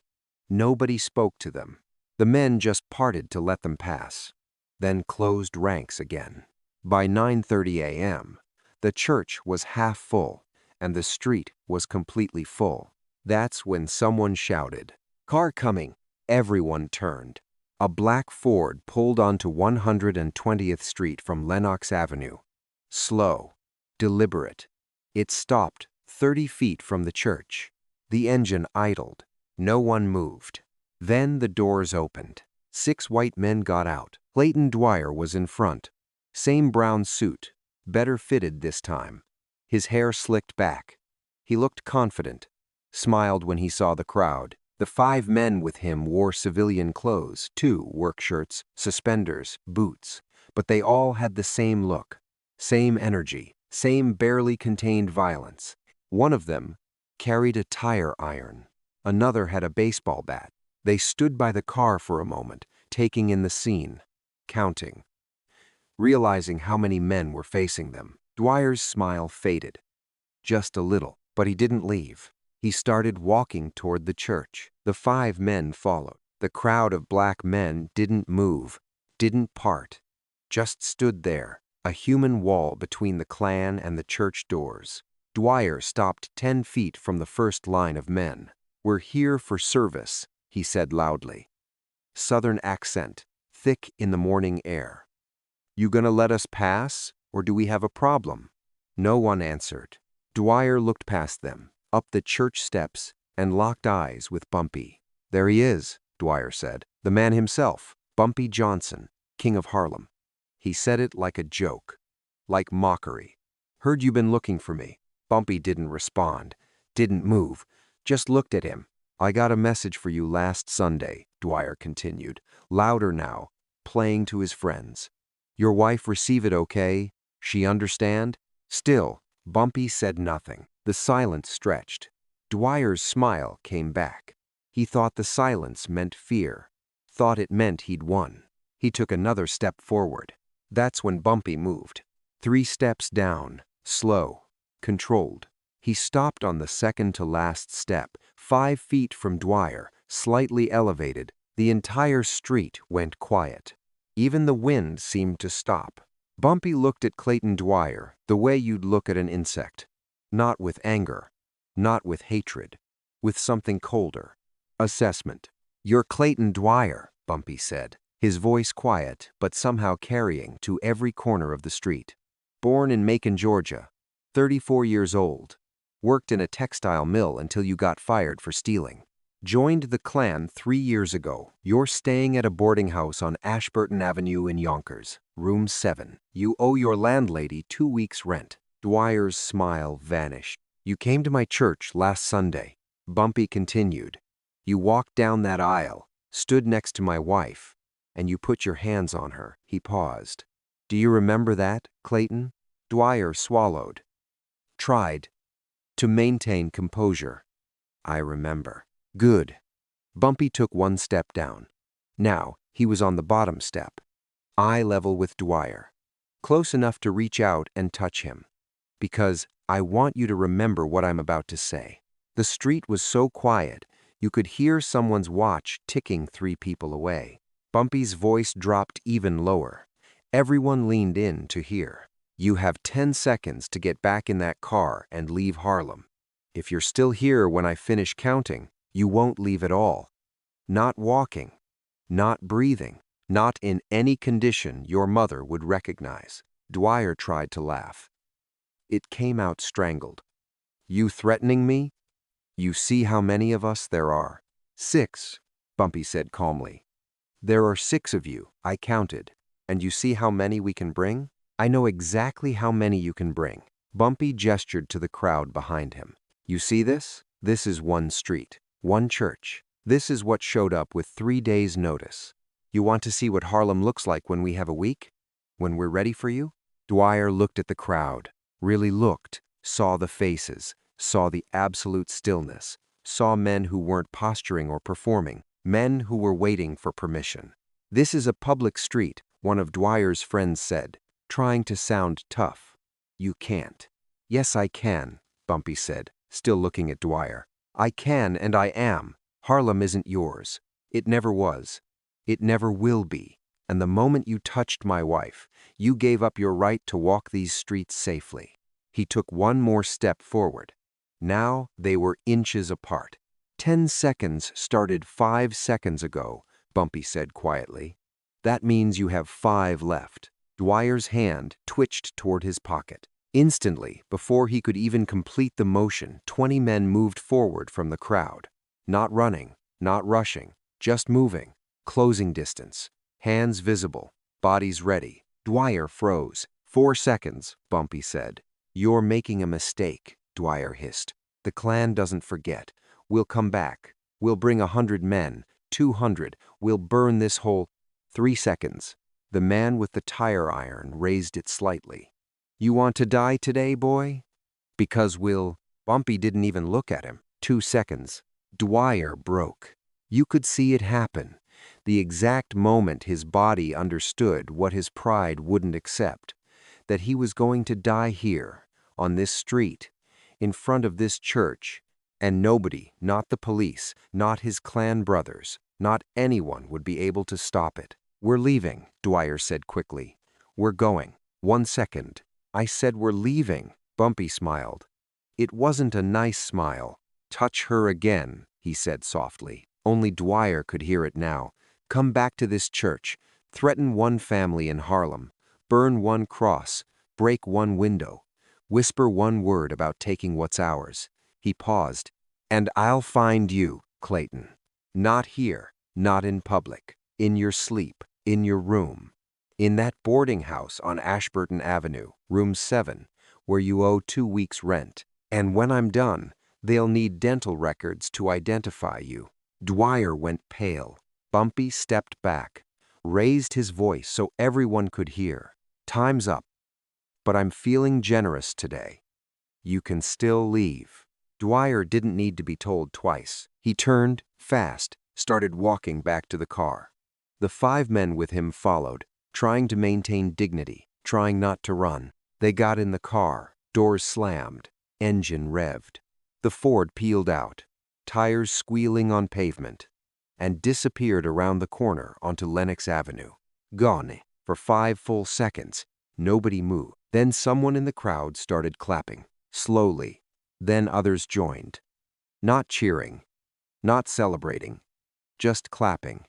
Nobody spoke to them. The men just parted to let them pass, then closed ranks again. By 9:30 a.m., the church was half full, and the street was completely full. That's when someone shouted, "Car coming!" Everyone turned. A black Ford pulled onto 120th Street from Lenox Avenue. Slow, deliberate. It stopped 30 feet from the church. The engine idled. No one moved. Then the doors opened. 6 white men got out. Clayton Dwyer was in front. Same brown suit, better fitted this time. His hair slicked back. He looked confident, smiled when he saw the crowd. The 5 men with him wore civilian clothes, too, work shirts, suspenders, boots. But they all had the same look, same energy, same barely contained violence. One of them carried a tire iron. Another had a baseball bat. They stood by the car for a moment, taking in the scene, counting, realizing how many men were facing them. Dwyer's smile faded, just a little, but he didn't leave. He started walking toward the church. The 5 men followed. The crowd of black men didn't move, didn't part, just stood there, a human wall between the Klan and the church doors. Dwyer stopped 10 feet from the first line of men. "We're here for service," he said loudly. Southern accent, thick in the morning air. "You gonna let us pass, or do we have a problem?" No one answered. Dwyer looked past them, up the church steps, and locked eyes with Bumpy. "There he is," Dwyer said. "The man himself, Bumpy Johnson, King of Harlem." He said it like a joke, like mockery. "Heard you been looking for me." Bumpy didn't respond, didn't move, just looked at him. "I got a message for you last Sunday," Dwyer continued, louder now, playing to his friends. "Your wife receive it okay? She understand?" Still, Bumpy said nothing. The silence stretched. Dwyer's smile came back. He thought the silence meant fear, thought it meant he'd won. He took another step forward. That's when Bumpy moved. 3 steps down, slow, controlled. He stopped on the second to last step, 5 feet from Dwyer, slightly elevated. The entire street went quiet. Even the wind seemed to stop. Bumpy looked at Clayton Dwyer the way you'd look at an insect. Not with anger, not with hatred, with something colder. Assessment. "You're Clayton Dwyer," Bumpy said, his voice quiet but somehow carrying to every corner of the street. "Born in Macon, Georgia, 34 years old. Worked in a textile mill until you got fired for stealing. Joined the Klan 3 years ago. You're staying at a boarding house on Ashburton Avenue in Yonkers, room 7. You owe your landlady 2 weeks' rent." Dwyer's smile vanished. "You came to my church last Sunday," Bumpy continued. "You walked down that aisle, stood next to my wife, and you put your hands on her." He paused. "Do you remember that, Clayton?" Dwyer swallowed. Tried to maintain composure. "I remember." "Good." Bumpy took 1 step down. Now he was on the bottom step, eye level with Dwyer, close enough to reach out and touch him. "Because I want you to remember what I'm about to say." The street was so quiet, you could hear someone's watch ticking 3 people away. Bumpy's voice dropped even lower. Everyone leaned in to hear. "You have 10 seconds to get back in that car and leave Harlem. If you're still here when I finish counting, you won't leave at all. Not walking, not breathing, not in any condition your mother would recognize." Dwyer tried to laugh. It came out strangled. "You threatening me? You see how many of us there are?" 6, Bumpy said calmly. "There are 6 of you, I counted. And you see how many we can bring? I know exactly how many you can bring." Bumpy gestured to the crowd behind him. "You see this? This is 1 street, 1 church. This is what showed up with 3 days' notice. You want to see what Harlem looks like when we have a week? When we're ready for you?" Dwyer looked at the crowd, really looked, saw the faces, saw the absolute stillness, saw men who weren't posturing or performing, men who were waiting for permission. "This is a public street," one of Dwyer's friends said, trying to sound tough. "You can't." "Yes, I can," Bumpy said, still looking at Dwyer. I can and I am. Harlem isn't yours. It never was. It never will be. And the moment you touched my wife, you gave up your right to walk these streets safely." He took one more step forward. Now they were inches apart. 10 seconds started 5 seconds ago, Bumpy said quietly. That means you have 5 left. Dwyer's hand twitched toward his pocket. Instantly, before he could even complete the motion, 20 men moved forward from the crowd. Not running, not rushing, just moving, closing distance, hands visible, bodies ready. Dwyer froze. 4 seconds, Bumpy said. "You're making a mistake," Dwyer hissed. "The Klan doesn't forget. We'll come back. We'll bring 100 men, 200. We'll burn this whole—" 3 seconds. The man with the tire iron raised it slightly. "You want to die today, boy? Because we'll—" Bumpy didn't even look at him. 2 seconds. Dwyer broke. You could see it happen. The exact moment his body understood what his pride wouldn't accept. That he was going to die here, on this street, in front of this church, and nobody, not the police, not his Klan brothers, not anyone would be able to stop it. "We're leaving," Dwyer said quickly. "We're going." 1 second. "I said we're leaving." Bumpy smiled. It wasn't a nice smile. "Touch her again," he said softly. Only Dwyer could hear it now. "Come back to this church. Threaten one family in Harlem. Burn one cross. Break one window. Whisper one word about taking what's ours." He paused. "And I'll find you, Clayton. Not here, not in public. In your sleep, in your room. In that boarding house on Ashburton Avenue, room 7, where you owe 2 weeks' rent. And when I'm done, they'll need dental records to identify you." Dwyer went pale. Bumpy stepped back, raised his voice so everyone could hear. "Time's up. But I'm feeling generous today. You can still leave." Dwyer didn't need to be told twice. He turned, fast, started walking back to the car. The 5 men with him followed, trying to maintain dignity, trying not to run. They got in the car, doors slammed, engine revved. The Ford peeled out, tires squealing on pavement, and disappeared around the corner onto Lenox Avenue. Gone. For 5 full seconds, nobody moved. Then someone in the crowd started clapping, slowly. Then others joined. Not cheering, not celebrating, just clapping,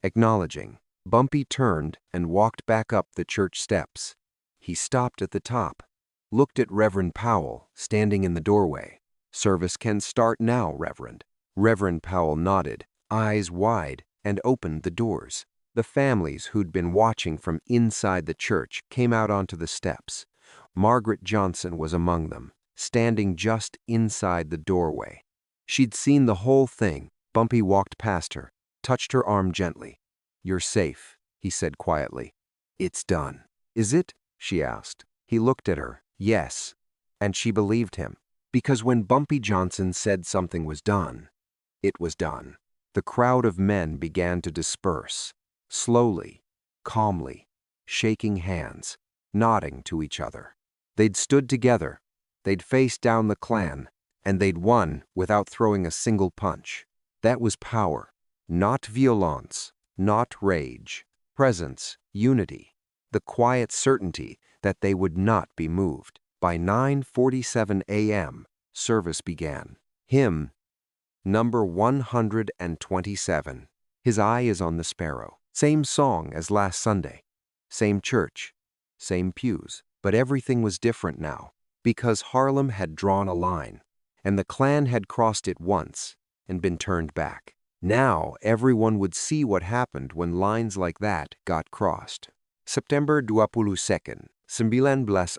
acknowledging. Bumpy turned and walked back up the church steps. He stopped at the top, looked at Reverend Powell standing in the doorway. "Service can start now, Reverend." Reverend Powell nodded, eyes wide, and opened the doors. The families who'd been watching from inside the church came out onto the steps. Margaret Johnson was among them, standing just inside the doorway. She'd seen the whole thing. Bumpy walked past her, touched her arm gently. "You're safe," he said quietly. "It's done." "Is it?" she asked. He looked at her. Yes. And she believed him. Because when Bumpy Johnson said something was done, it was done. The crowd of men began to disperse. Slowly, calmly, shaking hands, nodding to each other. They'd stood together, they'd faced down the Klan, and they'd won without throwing a single punch. That was power. Not violence, not rage. Presence, unity. The quiet certainty that they would not be moved. By 9:47 a.m., service began. Hymn, number 127. His eye is on the sparrow. Same song as last Sunday. Same church. Same pews. But everything was different now, because Harlem had drawn a line, and the Klan had crossed it once and been turned back. Now everyone would see what happened when lines like that got crossed. September 22, 1946,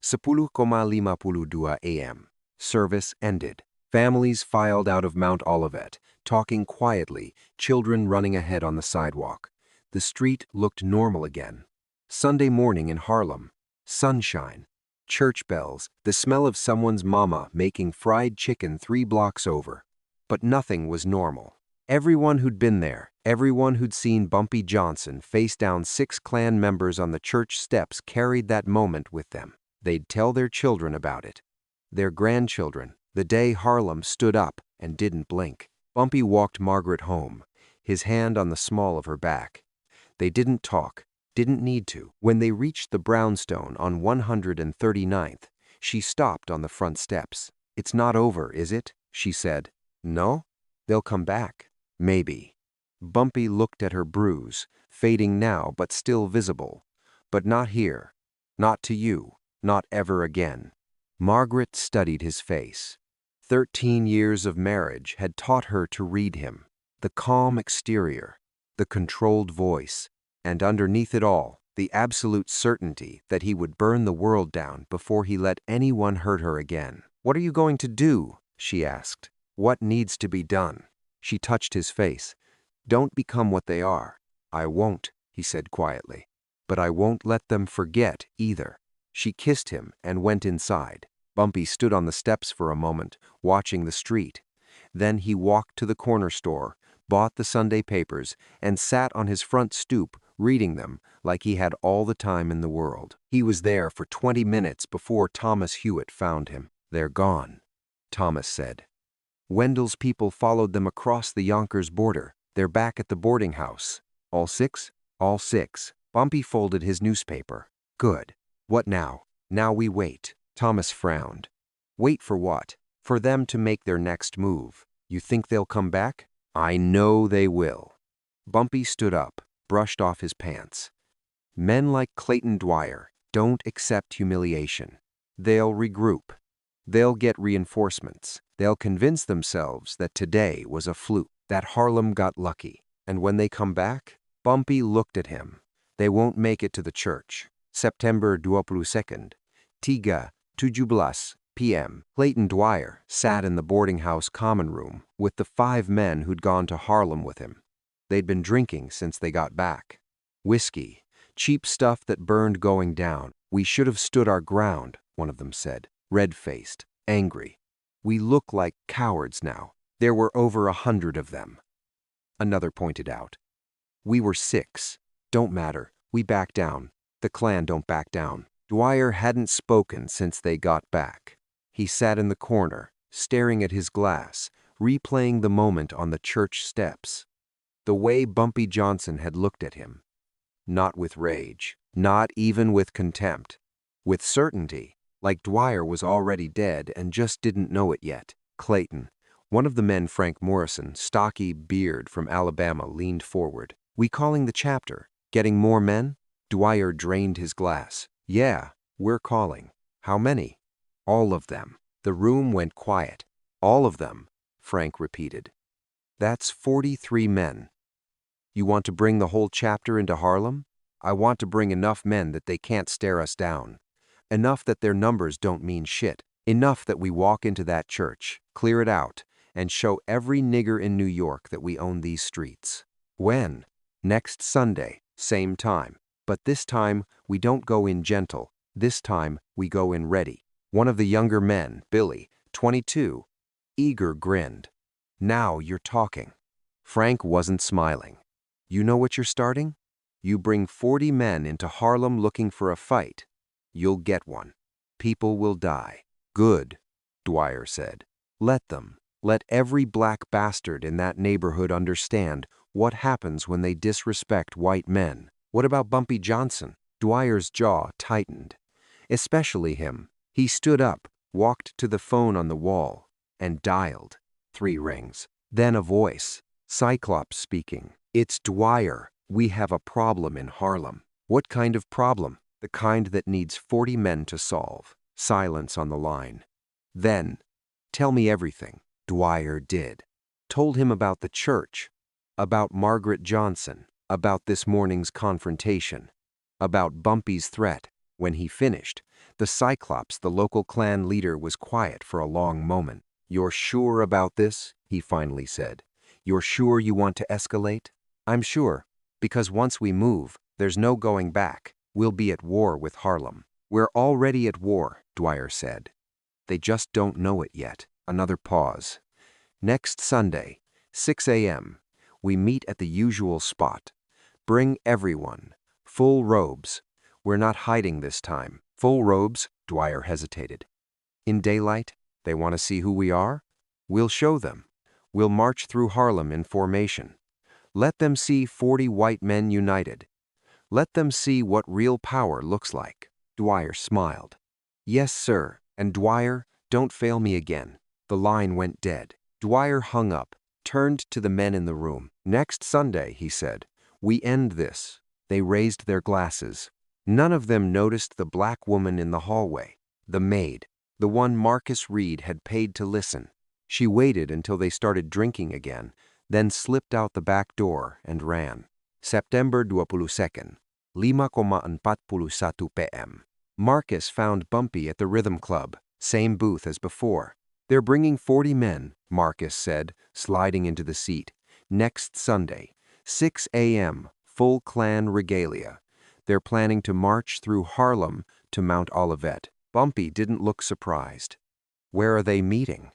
10:52 a.m. Service ended. Families filed out of Mount Olivet, talking quietly, children running ahead on the sidewalk. The street looked normal again. Sunday morning in Harlem. Sunshine. Church bells, the smell of someone's mama making fried chicken 3 blocks over. But nothing was normal. Everyone who'd been there, everyone who'd seen Bumpy Johnson face down 6 Klan members on the church steps carried that moment with them. They'd tell their children about it. Their grandchildren, The day Harlem stood up and didn't blink. Bumpy walked Margaret home, his hand on the small of her back. They didn't talk, didn't need to. When they reached the brownstone on 139th, she stopped on the front steps. "It's not over, is it?" she said. "No? They'll come back." "Maybe." Bumpy looked at her bruise, fading now but still visible. "But not here. Not to you. Not ever again." Margaret studied his face. 13 years of marriage had taught her to read him. The calm exterior, the controlled voice, and underneath it all, the absolute certainty that he would burn the world down before he let anyone hurt her again. "What are you going to do?" she asked. "What needs to be done?" She touched his face. "Don't become what they are." "I won't," he said quietly. "But I won't let them forget either." She kissed him and went inside. Bumpy stood on the steps for a moment, watching the street. Then he walked to the corner store, bought the Sunday papers, and sat on his front stoop, reading them like he had all the time in the world. He was there for 20 minutes before Thomas Hewitt found him. "They're gone," Thomas said. "Wendell's people followed them across the Yonkers border. They're back at the boarding house." "All 6? "All 6. Bumpy folded his newspaper. "Good. What now?" "Now we wait." Thomas frowned. "Wait for what?" "For them to make their next move." "You think they'll come back?" "I know they will." Bumpy stood up, brushed off his pants. "Men like Clayton Dwyer don't accept humiliation. They'll regroup. They'll get reinforcements. They'll convince themselves that today was a fluke, that Harlem got lucky. And when they come back," Bumpy looked at him, "they won't make it to the church." September 22nd, 3:17 p.m. Clayton Dwyer sat in the boarding house common room with the 5 men who'd gone to Harlem with him. They'd been drinking since they got back. Whiskey, cheap stuff that burned going down. "We should have stood our ground," one of them said, red-faced, angry. "We look like cowards now. There were over 100 of them." Another pointed out. "We were 6. Don't matter. We back down. The Klan don't back down." Dwyer hadn't spoken since they got back. He sat in the corner, staring at his glass, replaying the moment on the church steps. The way Bumpy Johnson had looked at him. Not with rage, not even with contempt. With certainty, like Dwyer was already dead and just didn't know it yet. Clayton, one of the men, Frank Morrison, stocky beard from Alabama, leaned forward. "We calling the chapter? Getting more men?" Dwyer drained his glass. "Yeah, we're calling." "How many?" "All of them." The room went quiet. "All of them," Frank repeated. "That's 43 men." "You want to bring the whole chapter into Harlem?" "I want to bring enough men that they can't stare us down. Enough that their numbers don't mean shit. Enough that we walk into that church, clear it out, and show every nigger in New York that we own these streets." "When?" "Next Sunday, same time. But this time, we don't go in gentle. This time, we go in ready." One of the younger men, Billy, 22, eager, grinned. "Now you're talking." Frank wasn't smiling. "You know what you're starting? You bring 40 men into Harlem looking for a fight. You'll get one. People will die." "Good," Dwyer said. "Let them. Let every black bastard in that neighborhood understand what happens when they disrespect white men." "What about Bumpy Johnson?" Dwyer's jaw tightened. "Especially him." He stood up, walked to the phone on the wall, and dialed. 3 rings. Then a voice, Cyclops speaking. "It's Dwyer. We have a problem in Harlem." "What kind of problem?" "The kind that needs 40 men to solve." Silence on the line. Then, "Tell me everything." Dwyer did. Told him about the church, about Margaret Johnson, about this morning's confrontation, about Bumpy's threat. When he finished, the Cyclops, the local Klan leader, was quiet for a long moment. "You're sure about this?" he finally said. "You're sure you want to escalate?" "I'm sure, because once we move, there's no going back. We'll be at war with Harlem." "We're already at war," Dwyer said. "They just don't know it yet." Another pause. "Next Sunday, 6 a.m., we meet at the usual spot. Bring everyone. Full robes. We're not hiding this time." "Full robes?" Dwyer hesitated. "In daylight?" They want to see who we are? We'll show them. We'll march through Harlem in formation. Let them see 40 white men united. Let them see what real power looks like." Dwyer smiled. "Yes, sir, and Dwyer, don't fail me again." The line went dead. Dwyer hung up, turned to the men in the room. "Next Sunday," he said, "we end this." They raised their glasses. None of them noticed the black woman in the hallway, the maid, the one Marcus Reed had paid to listen. She waited until they started drinking again, then slipped out the back door and ran. September 22, 5:41 p.m. Marcus found Bumpy at the Rhythm Club, same booth as before. "They're bringing 40 men," Marcus said, sliding into the seat. "Next Sunday, 6 a.m., full Klan regalia. They're planning to march through Harlem to Mount Olivet." Bumpy didn't look surprised. "Where are they meeting?"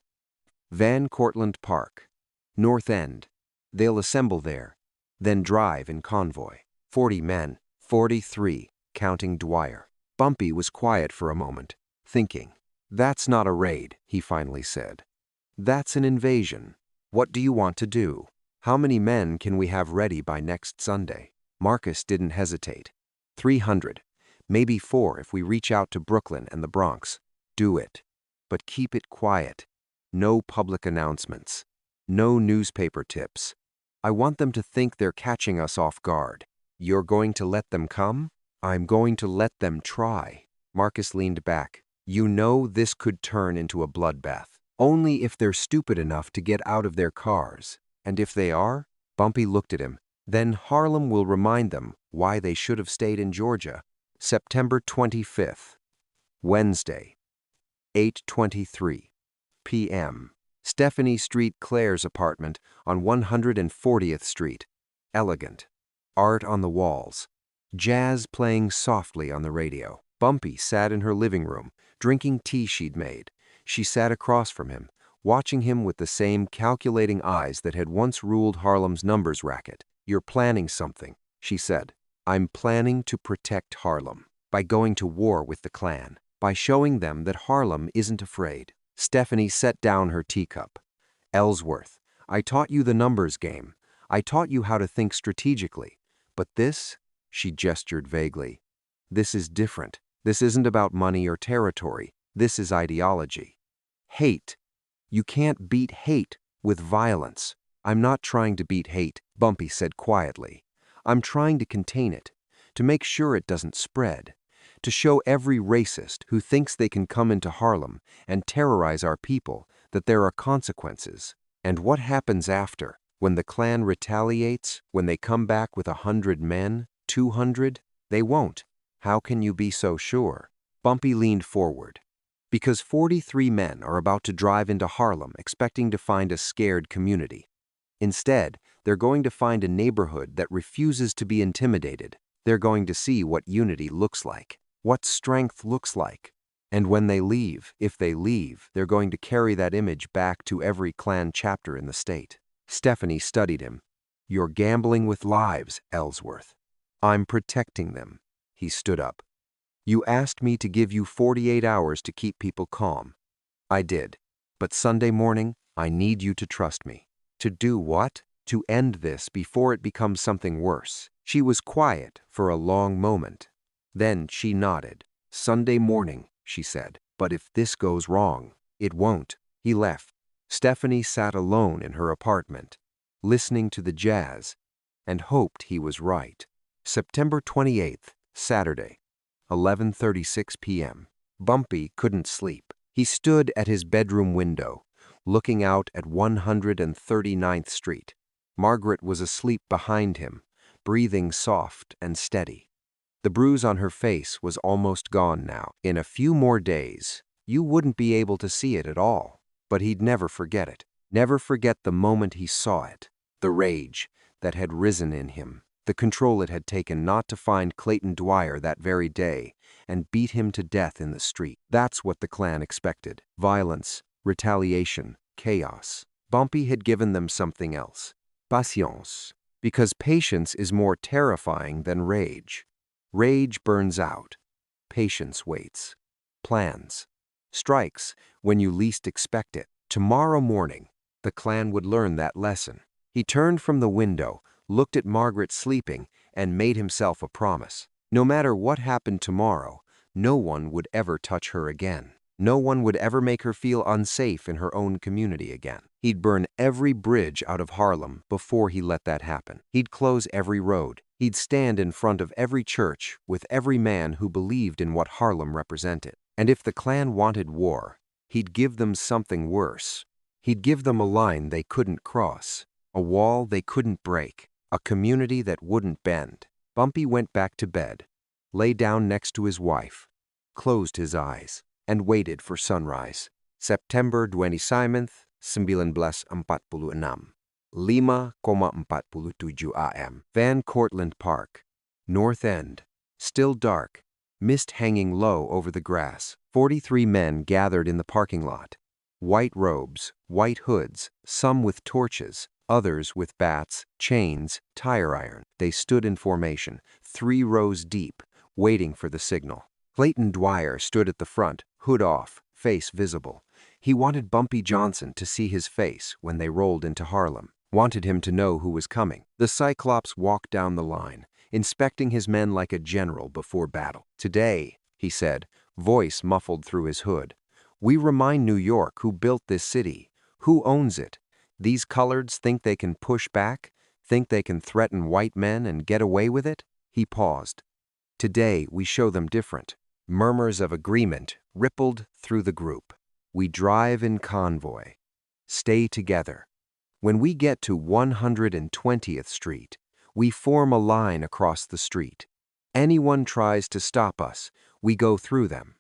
"Van Cortlandt Park, North End. They'll assemble there, then drive in convoy. 40 men, 43, counting Dwyer." Bumpy was quiet for a moment, thinking. "That's not a raid," he finally said. "That's an invasion. What do you want to do? How many men can we have ready by next Sunday?" Marcus didn't hesitate. 300, maybe 4 if we reach out to Brooklyn and the Bronx. "Do it. But keep it quiet. No public announcements. No newspaper tips. I want them to think they're catching us off guard." "You're going to let them come?" "I'm going to let them try." Marcus leaned back. "You know this could turn into a bloodbath. Only if they're stupid enough to get out of their cars. And if they are," Bumpy looked at him, "then Harlem will remind them why they should have stayed in Georgia." September 25th, Wednesday, 8:23 p.m. Stephanie Street Claire's apartment on 140th Street. Elegant. Art on the walls. Jazz playing softly on the radio. Bumpy sat in her living room, drinking tea she'd made. She sat across from him, watching him with the same calculating eyes that had once ruled Harlem's numbers racket. "You're planning something," she said. "I'm planning to protect Harlem by going to war with the Klan, by showing them that Harlem isn't afraid." Stephanie set down her teacup. "Ellsworth, I taught you the numbers game. I taught you how to think strategically. But this," she gestured vaguely, "this is different. This isn't about money or territory. This is ideology. Hate. You can't beat hate with violence." "I'm not trying to beat hate," Bumpy said quietly. "I'm trying to contain it, to make sure it doesn't spread, to show every racist who thinks they can come into Harlem and terrorize our people that there are consequences. And what happens after, when the Klan retaliates, when they come back with 100 men, 200? They won't. How can you be so sure?" Bumpy leaned forward. "Because 43 men are about to drive into Harlem expecting to find a scared community. Instead, they're going to find a neighborhood that refuses to be intimidated. They're going to see what unity looks like, what strength looks like. And when they leave, if they leave, they're going to carry that image back to every Klan chapter in the state." Stephanie studied him. "You're gambling with lives, Ellsworth." "I'm protecting them." He stood up. "You asked me to give you 48 hours to keep people calm. I did. But Sunday morning, I need you to trust me." "To do what?" "To end this before it becomes something worse." She was quiet for a long moment. Then she nodded. "Sunday morning," she said. "But if this goes wrong, it won't." He left. Stephanie sat alone in her apartment, listening to the jazz, and hoped he was right. September 28th, Saturday, 11:36 p.m. Bumpy couldn't sleep. He stood at his bedroom window, looking out at 139th Street. Margaret was asleep behind him, breathing soft and steady. The bruise on her face was almost gone now. In a few more days, you wouldn't be able to see it at all. But he'd never forget it. Never forget the moment he saw it. The rage that had risen in him. The control it had taken not to find Clayton Dwyer that very day and beat him to death in the street. That's what the Klan expected. Violence, retaliation, chaos. Bumpy had given them something else. Patience. Because patience is more terrifying than rage. Rage burns out. Patience waits. Plans. Strikes when you least expect it. Tomorrow morning, the Klan would learn that lesson. He turned from the window, looked at Margaret sleeping, and made himself a promise. No matter what happened tomorrow, no one would ever touch her again. No one would ever make her feel unsafe in her own community again. He'd burn every bridge out of Harlem before he let that happen. He'd close every road. He'd stand in front of every church with every man who believed in what Harlem represented. And if the Klan wanted war, he'd give them something worse. He'd give them a line they couldn't cross, a wall they couldn't break, a community that wouldn't bend. Bumpy went back to bed, lay down next to his wife, closed his eyes, and waited for sunrise. September 27th, 1946, 5:47 AM. Van Cortlandt Park, North End, still dark, mist hanging low over the grass. 43 men gathered in the parking lot. White robes, white hoods, some with torches, others with bats, chains, tire iron. They stood in formation, 3 rows deep, waiting for the signal. Clayton Dwyer stood at the front, hood off, face visible. He wanted Bumpy Johnson to see his face when they rolled into Harlem, wanted him to know who was coming. The Cyclops walked down the line, inspecting his men like a general before battle. "Today," he said, voice muffled through his hood, "we remind New York who built this city, who owns it. These coloreds think they can push back, think they can threaten white men and get away with it?" He paused. "Today we show them different." Murmurs of agreement rippled through the group. "We drive in convoy. Stay together. When we get to 120th Street, we form a line across the street. Anyone tries to stop us, we go through them.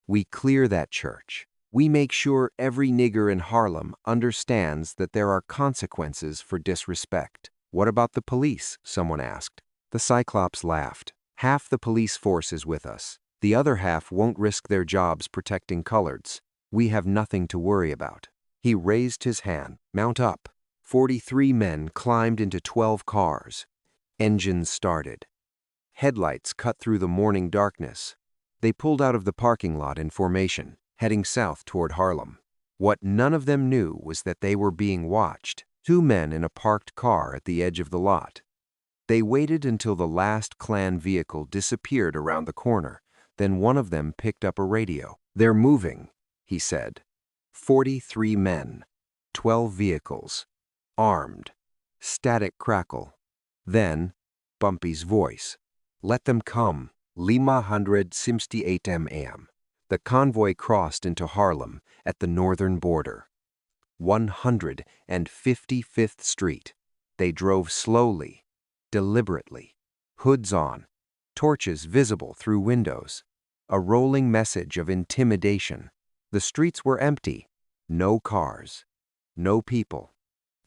We clear that church. We make sure every nigger in Harlem understands that there are consequences for disrespect." "What about the police?" someone asked. The Cyclops laughed. "Half the police force is with us. The other half won't risk their jobs protecting coloreds. We have nothing to worry about." He raised his hand. "Mount up." 43 men climbed into 12 cars. Engines started. Headlights cut through the morning darkness. They pulled out of the parking lot in formation, heading south toward Harlem. What none of them knew was that they were being watched. 2 men in a parked car at the edge of the lot. They waited until the last Klan vehicle disappeared around the corner. Then one of them picked up a radio. "They're moving," he said. 43 men, 12 vehicles, armed. Static crackle. Then, Bumpy's voice. "Let them come." 5:68 AM. The convoy crossed into Harlem at the northern border. 155th Street. They drove slowly, deliberately, hoods on, torches visible through windows. A rolling message of intimidation. The streets were empty. No cars. No people.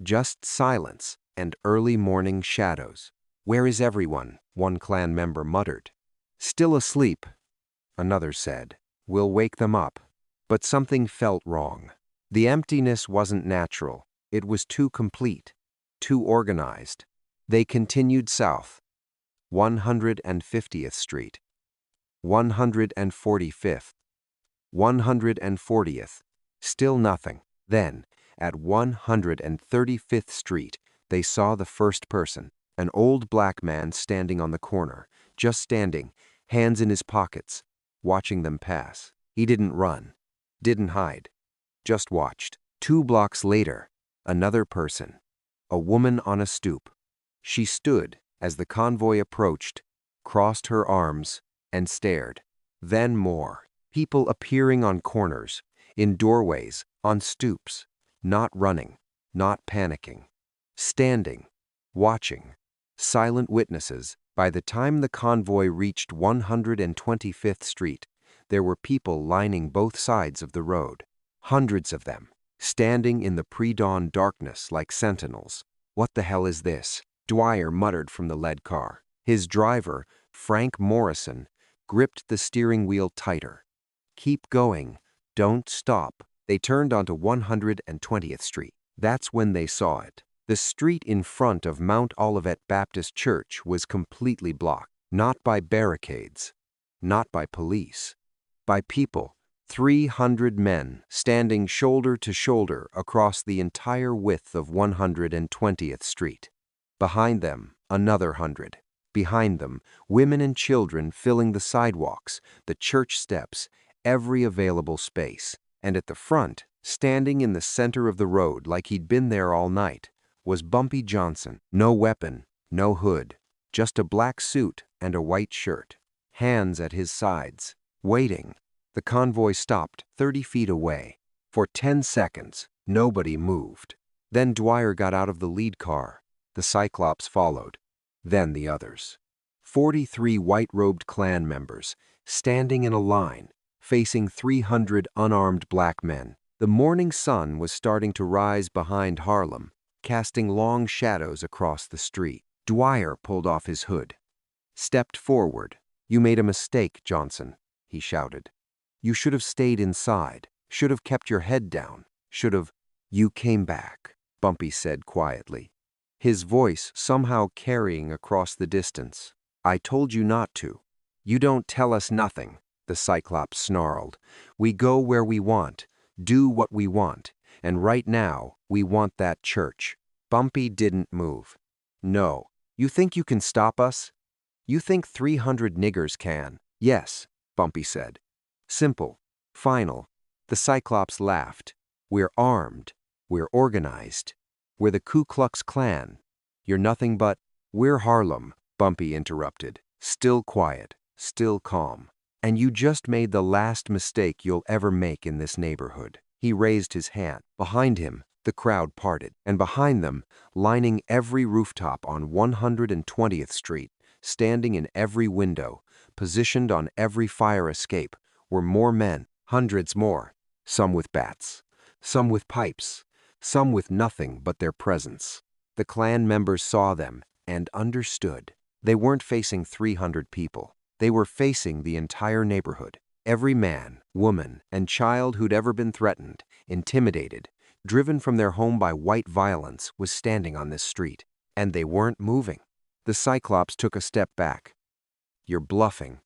Just silence and early morning shadows. "Where is everyone?" one Klan member muttered. "Still asleep," another said. "We'll wake them up." But something felt wrong. The emptiness wasn't natural. It was too complete, too organized. They continued south. 150th Street. 145th. 140th. Still nothing. Then, at 135th Street, they saw the first person, an old black man standing on the corner, just standing, hands in his pockets, watching them pass. He didn't run, didn't hide, just watched. 2 blocks later, another person, a woman on a stoop. She stood as the convoy approached, crossed her arms, and stared. Then more. People appearing on corners, in doorways, on stoops, not running, not panicking, standing, watching, silent witnesses. By the time the convoy reached 125th Street, there were people lining both sides of the road, hundreds of them, standing in the pre-dawn darkness like sentinels. "What the hell is this?" Dwyer muttered from the lead car. His driver, Frank Morrison, gripped the steering wheel tighter. "Keep going. Don't stop." They turned onto 120th Street. That's when they saw it. The street in front of Mount Olivet Baptist Church was completely blocked, not by barricades, not by police, by people 300 men standing shoulder to shoulder across the entire width of 120th Street. Behind them, another 100. Behind them, women and children filling the sidewalks, the church steps, every available space. And at the front, standing in the center of the road like he'd been there all night, was Bumpy Johnson. No weapon, no hood, just a black suit and a white shirt. Hands at his sides, waiting. The convoy stopped 30 feet away. For 10 seconds, nobody moved. Then Dwyer got out of the lead car. The Cyclops followed. Then the others. 43 white-robed Klan members, standing in a line, facing 300 unarmed black men. The morning sun was starting to rise behind Harlem, casting long shadows across the street. Dwyer pulled off his hood, stepped forward. "You made a mistake, Johnson," he shouted. "You should have stayed inside, should have kept your head down, should have—" "You came back," Bumpy said quietly, his voice somehow carrying across the distance. "I told you not to." "You don't tell us nothing," the Cyclops snarled. "We go where we want, do what we want, and right now we want that church." Bumpy didn't move. "No. You think you can stop us? You think 300 niggers can?" "Yes," Bumpy said. Simple. Final. The Cyclops laughed. "We're armed. We're organized. We're the Ku Klux Klan. You're nothing but—" "We're Harlem," Bumpy interrupted. Still quiet, still calm. "And you just made the last mistake you'll ever make in this neighborhood." He raised his hand. Behind him, the crowd parted. And behind them, lining every rooftop on 120th Street, standing in every window, positioned on every fire escape, were more men, hundreds more, some with bats, some with pipes, some with nothing but their presence. The Klan members saw them and understood. They weren't facing 300 people. They were facing the entire neighborhood. Every man, woman, and child who'd ever been threatened, intimidated, driven from their home by white violence was standing on this street. And they weren't moving. The Cyclops took a step back. "You're bluffing.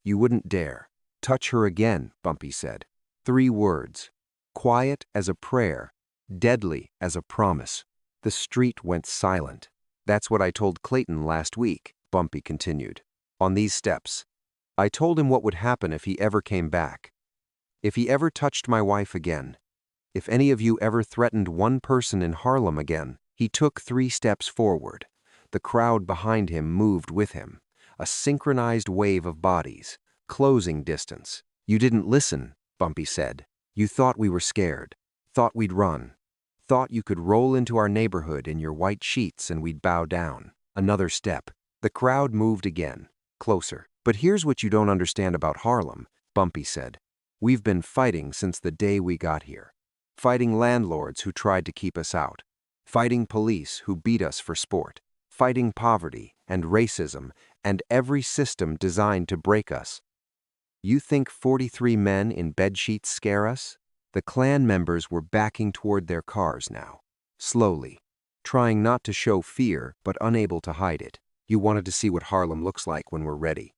You wouldn't dare." "Touch her again," Bumpy said. 3 words. Quiet as a prayer, deadly as a promise. The street went silent. "That's what I told Clayton last week," Bumpy continued. "On these steps. I told him what would happen if he ever came back. If he ever touched my wife again. If any of you ever threatened one person in Harlem again." He took 3 steps forward. The crowd behind him moved with him. A synchronized wave of bodies. Closing distance. "You didn't listen," Bumpy said. "You thought we were scared. Thought we'd run. Thought you could roll into our neighborhood in your white sheets and we'd bow down." Another step. The crowd moved again. Closer. "But here's what you don't understand about Harlem," Bumpy said. "We've been fighting since the day we got here. Fighting landlords who tried to keep us out. Fighting police who beat us for sport. Fighting poverty and racism and every system designed to break us. You think 43 men in bedsheets scare us?" The Klan members were backing toward their cars now, slowly, trying not to show fear but unable to hide it. "You wanted to see what Harlem looks like when we're ready."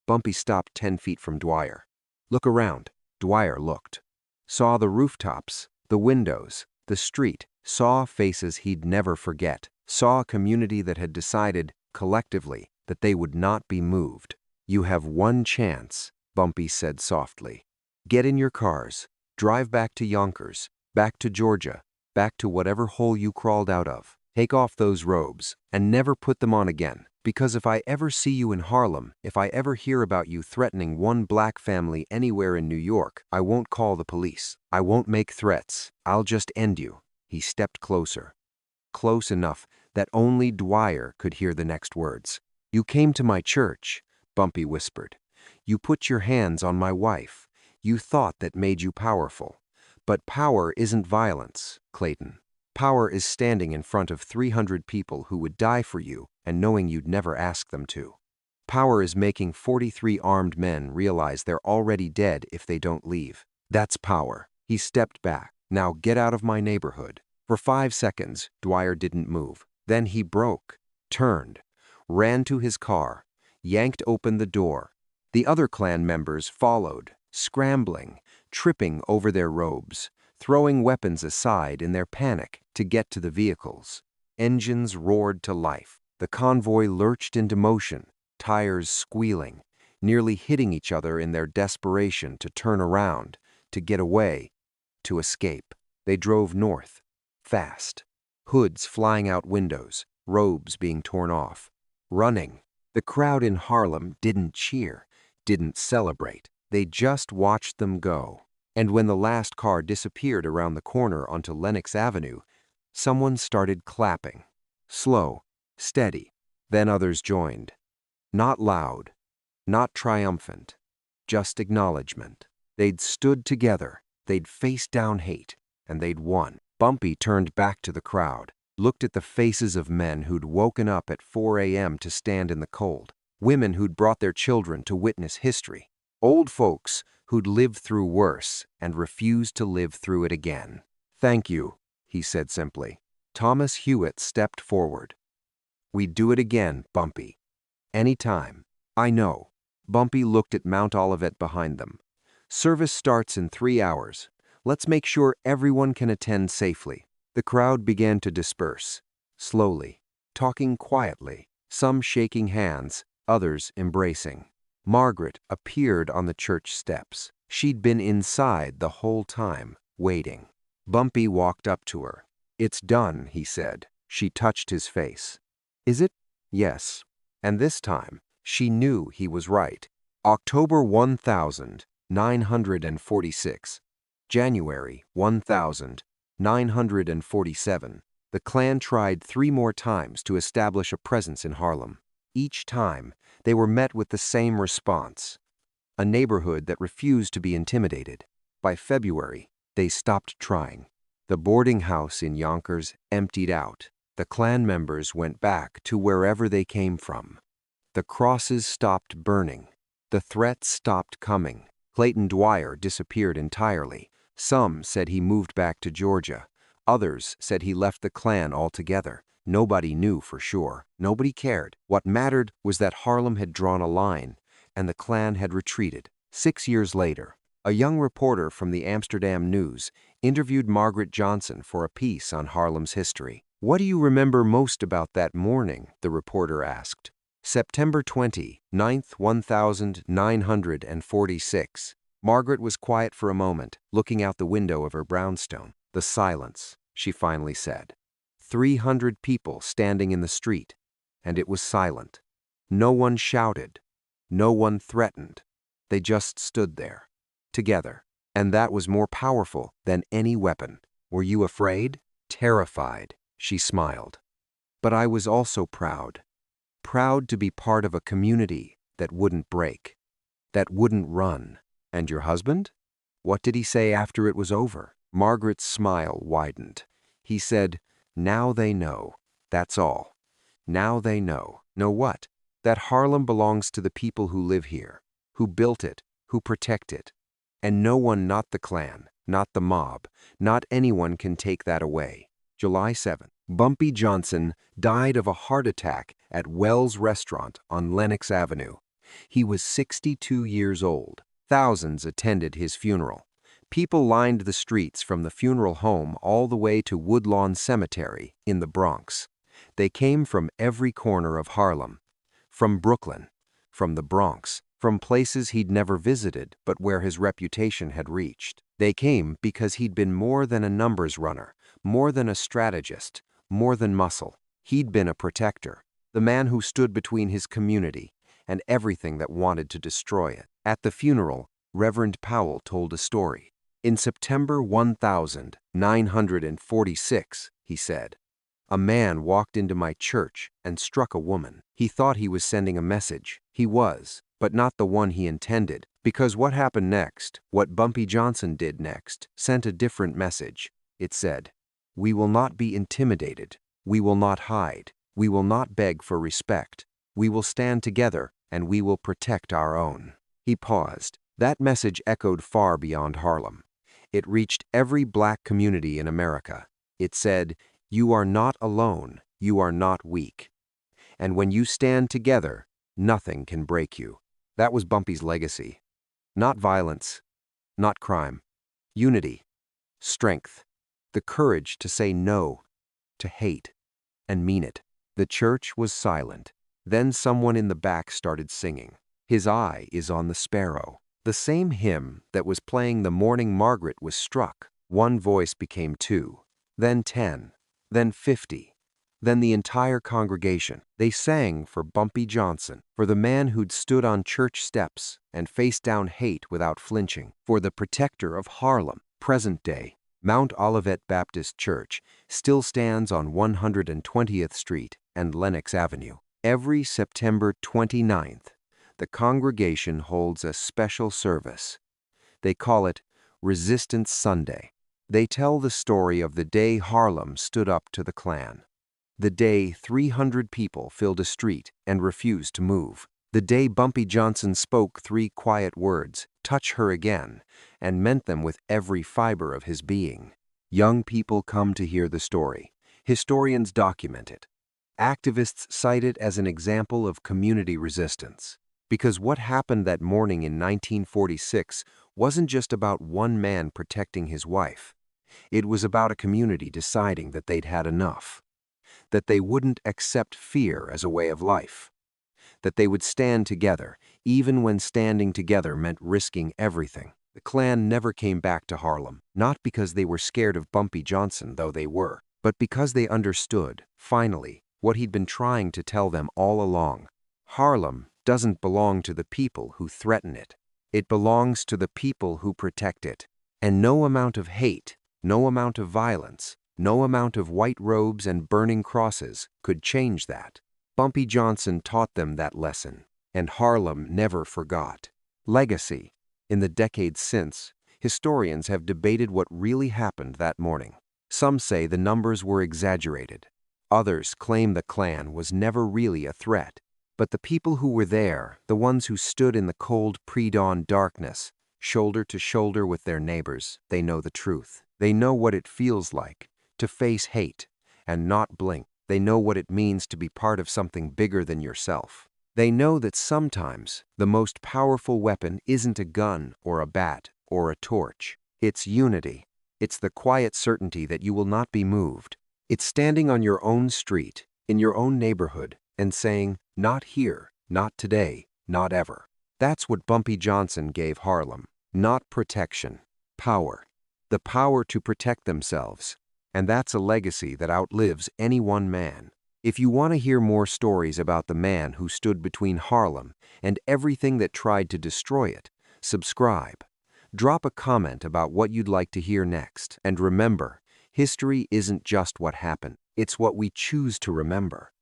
Bumpy stopped 10 feet from Dwyer. "Look around." Dwyer looked. Saw the rooftops, the windows, the street, saw faces he'd never forget, saw a community that had decided, collectively, that they would not be moved. "You have one chance," Bumpy said softly. "Get in your cars, drive back to Yonkers, back to Georgia, back to whatever hole you crawled out of. Take off those robes, and never put them on again. Because if I ever see you in Harlem, if I ever hear about you threatening one black family anywhere in New York, I won't call the police. I won't make threats. I'll just end you." He stepped closer. Close enough that only Dwyer could hear the next words. "You came to my church," Bumpy whispered. "You put your hands on my wife. You thought that made you powerful. But power isn't violence, Clayton. Power is standing in front of 300 people who would die for you and knowing you'd never ask them to. Power is making 43 armed men realize they're already dead if they don't leave. That's power." He stepped back. "Now get out of my neighborhood." For 5 seconds, Dwyer didn't move. Then he broke, turned, ran to his car, yanked open the door. The other Klan members followed, scrambling, tripping over their robes, throwing weapons aside in their panic to get to the vehicles. Engines roared to life. The convoy lurched into motion, tires squealing, nearly hitting each other in their desperation to turn around, to get away, to escape. They drove north, fast, hoods flying out windows, robes being torn off, running. The crowd in Harlem didn't cheer, didn't celebrate. They just watched them go. And when the last car disappeared around the corner onto Lenox Avenue, someone started clapping. Slow, steady. Then others joined. Not loud, not triumphant, just acknowledgement. They'd stood together, they'd faced down hate, and they'd won. Bumpy turned back to the crowd, looked at the faces of men who'd woken up at 4 a.m. to stand in the cold, women who'd brought their children to witness history, old folks who'd lived through worse and refused to live through it again. "Thank you," he said simply. Thomas Hewitt stepped forward. "We'd do it again, Bumpy. Anytime." "I know." Bumpy looked at Mount Olivet behind them. "Service starts in 3 hours. Let's make sure everyone can attend safely." The crowd began to disperse, slowly, talking quietly, some shaking hands, others embracing. Margaret appeared on the church steps. She'd been inside the whole time, waiting. Bumpy walked up to her. "It's done," he said. She touched his face. "Is it?" "Yes." And this time, she knew he was right. October 1946. January 1947. The Klan tried 3 more times to establish a presence in Harlem. Each time, they were met with the same response: a neighborhood that refused to be intimidated. By February, they stopped trying. The boarding house in Yonkers emptied out. The Klan members went back to wherever they came from. The crosses stopped burning. The threats stopped coming. Clayton Dwyer disappeared entirely. Some said he moved back to Georgia. Others said he left the Klan altogether. Nobody knew for sure. Nobody cared. What mattered was that Harlem had drawn a line, and the Klan had retreated. 6 years later, a young reporter from the Amsterdam News interviewed Margaret Johnson for a piece on Harlem's history. "What do you remember most about that morning?" the reporter asked. "September 29th, 1946. Margaret was quiet for a moment, looking out the window of her brownstone. "The silence," she finally said. 300 people standing in the street, and it was silent. No one shouted. No one threatened. They just stood there, together. And that was more powerful than any weapon. "Were you afraid?" "Terrified," she smiled. "But I was also proud. Proud to be part of a community that wouldn't break, that wouldn't run." "And your husband? What did he say after it was over?" Margaret's smile widened. He said, "Now they know. That's all. Now they know." "Know what?" "That Harlem belongs to the people who live here, who built it, who protect it. And no one, not the Klan, not the mob, not anyone can take that away." July 7th. Bumpy Johnson died of a heart attack at Wells Restaurant on Lenox Avenue. He was 62 years old. Thousands attended his funeral. People lined the streets from the funeral home all the way to Woodlawn Cemetery in the Bronx. They came from every corner of Harlem, from Brooklyn, from the Bronx, from places he'd never visited but where his reputation had reached. They came because he'd been more than a numbers runner, more than a strategist, more than muscle. He'd been a protector, the man who stood between his community and everything that wanted to destroy it. At the funeral, Reverend Powell told a story. "In September 1946, he said, a man walked into my church and struck a woman. He thought he was sending a message. He was, but not the one he intended, because what happened next, what Bumpy Johnson did next, sent a different message. It said, 'We will not be intimidated. We will not hide. We will not beg for respect. We will stand together and we will protect our own.'" He paused. That message echoed far beyond Harlem. It reached every black community in America. It said, "You are not alone. You are not weak. And when you stand together, nothing can break you." That was Bumpy's legacy. Not violence, not crime, Unity, strength, the courage to say no, to hate, and mean it. The church was silent. Then someone in the back started singing. His eye is on the sparrow. The same hymn that was playing the morning Margaret was struck. One voice became 2, then 10, then 50, then the entire congregation. They sang for Bumpy Johnson, for the man who'd stood on church steps and faced down hate without flinching, for the protector of Harlem. Present day, Mount Olivet Baptist Church still stands on 120th Street and Lenox Avenue. Every September 29th, the congregation holds a special service. They call it Resistance Sunday. They tell the story of the day Harlem stood up to the Klan. The day 300 people filled a street and refused to move. The day Bumpy Johnson spoke 3 quiet words, "Touch her again," and meant them with every fiber of his being. Young people come to hear the story. Historians document it. Activists cite it as an example of community resistance. Because what happened that morning in 1946 wasn't just about one man protecting his wife. It was about a community deciding that they'd had enough, that they wouldn't accept fear as a way of life, that they would stand together, even when standing together meant risking everything. The Klan never came back to Harlem, not because they were scared of Bumpy Johnson, though they were, but because they understood, finally, what he'd been trying to tell them all along. Harlem doesn't belong to the people who threaten it. It belongs to the people who protect it. And no amount of hate, no amount of violence, no amount of white robes and burning crosses could change that. Bumpy Johnson taught them that lesson, and Harlem never forgot. Legacy. In the decades since, historians have debated what really happened that morning. Some say the numbers were exaggerated. Others claim the Klan was never really a threat. But the people who were there, the ones who stood in the cold pre-dawn darkness, shoulder to shoulder with their neighbors, they know the truth. They know what it feels like to face hate and not blink. They know what it means to be part of something bigger than yourself. They know that sometimes the most powerful weapon isn't a gun or a bat or a torch. It's unity. It's the quiet certainty that you will not be moved. It's standing on your own street, in your own neighborhood, and saying, "Not here, not today, not ever." That's what Bumpy Johnson gave Harlem. Not protection, power. The power to protect themselves. And that's a legacy that outlives any one man. If you want to hear more stories about the man who stood between Harlem and everything that tried to destroy it, subscribe. Drop a comment about what you'd like to hear next. And remember, history isn't just what happened, it's what we choose to remember.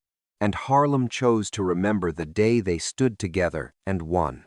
And Harlem chose to remember the day they stood together and won.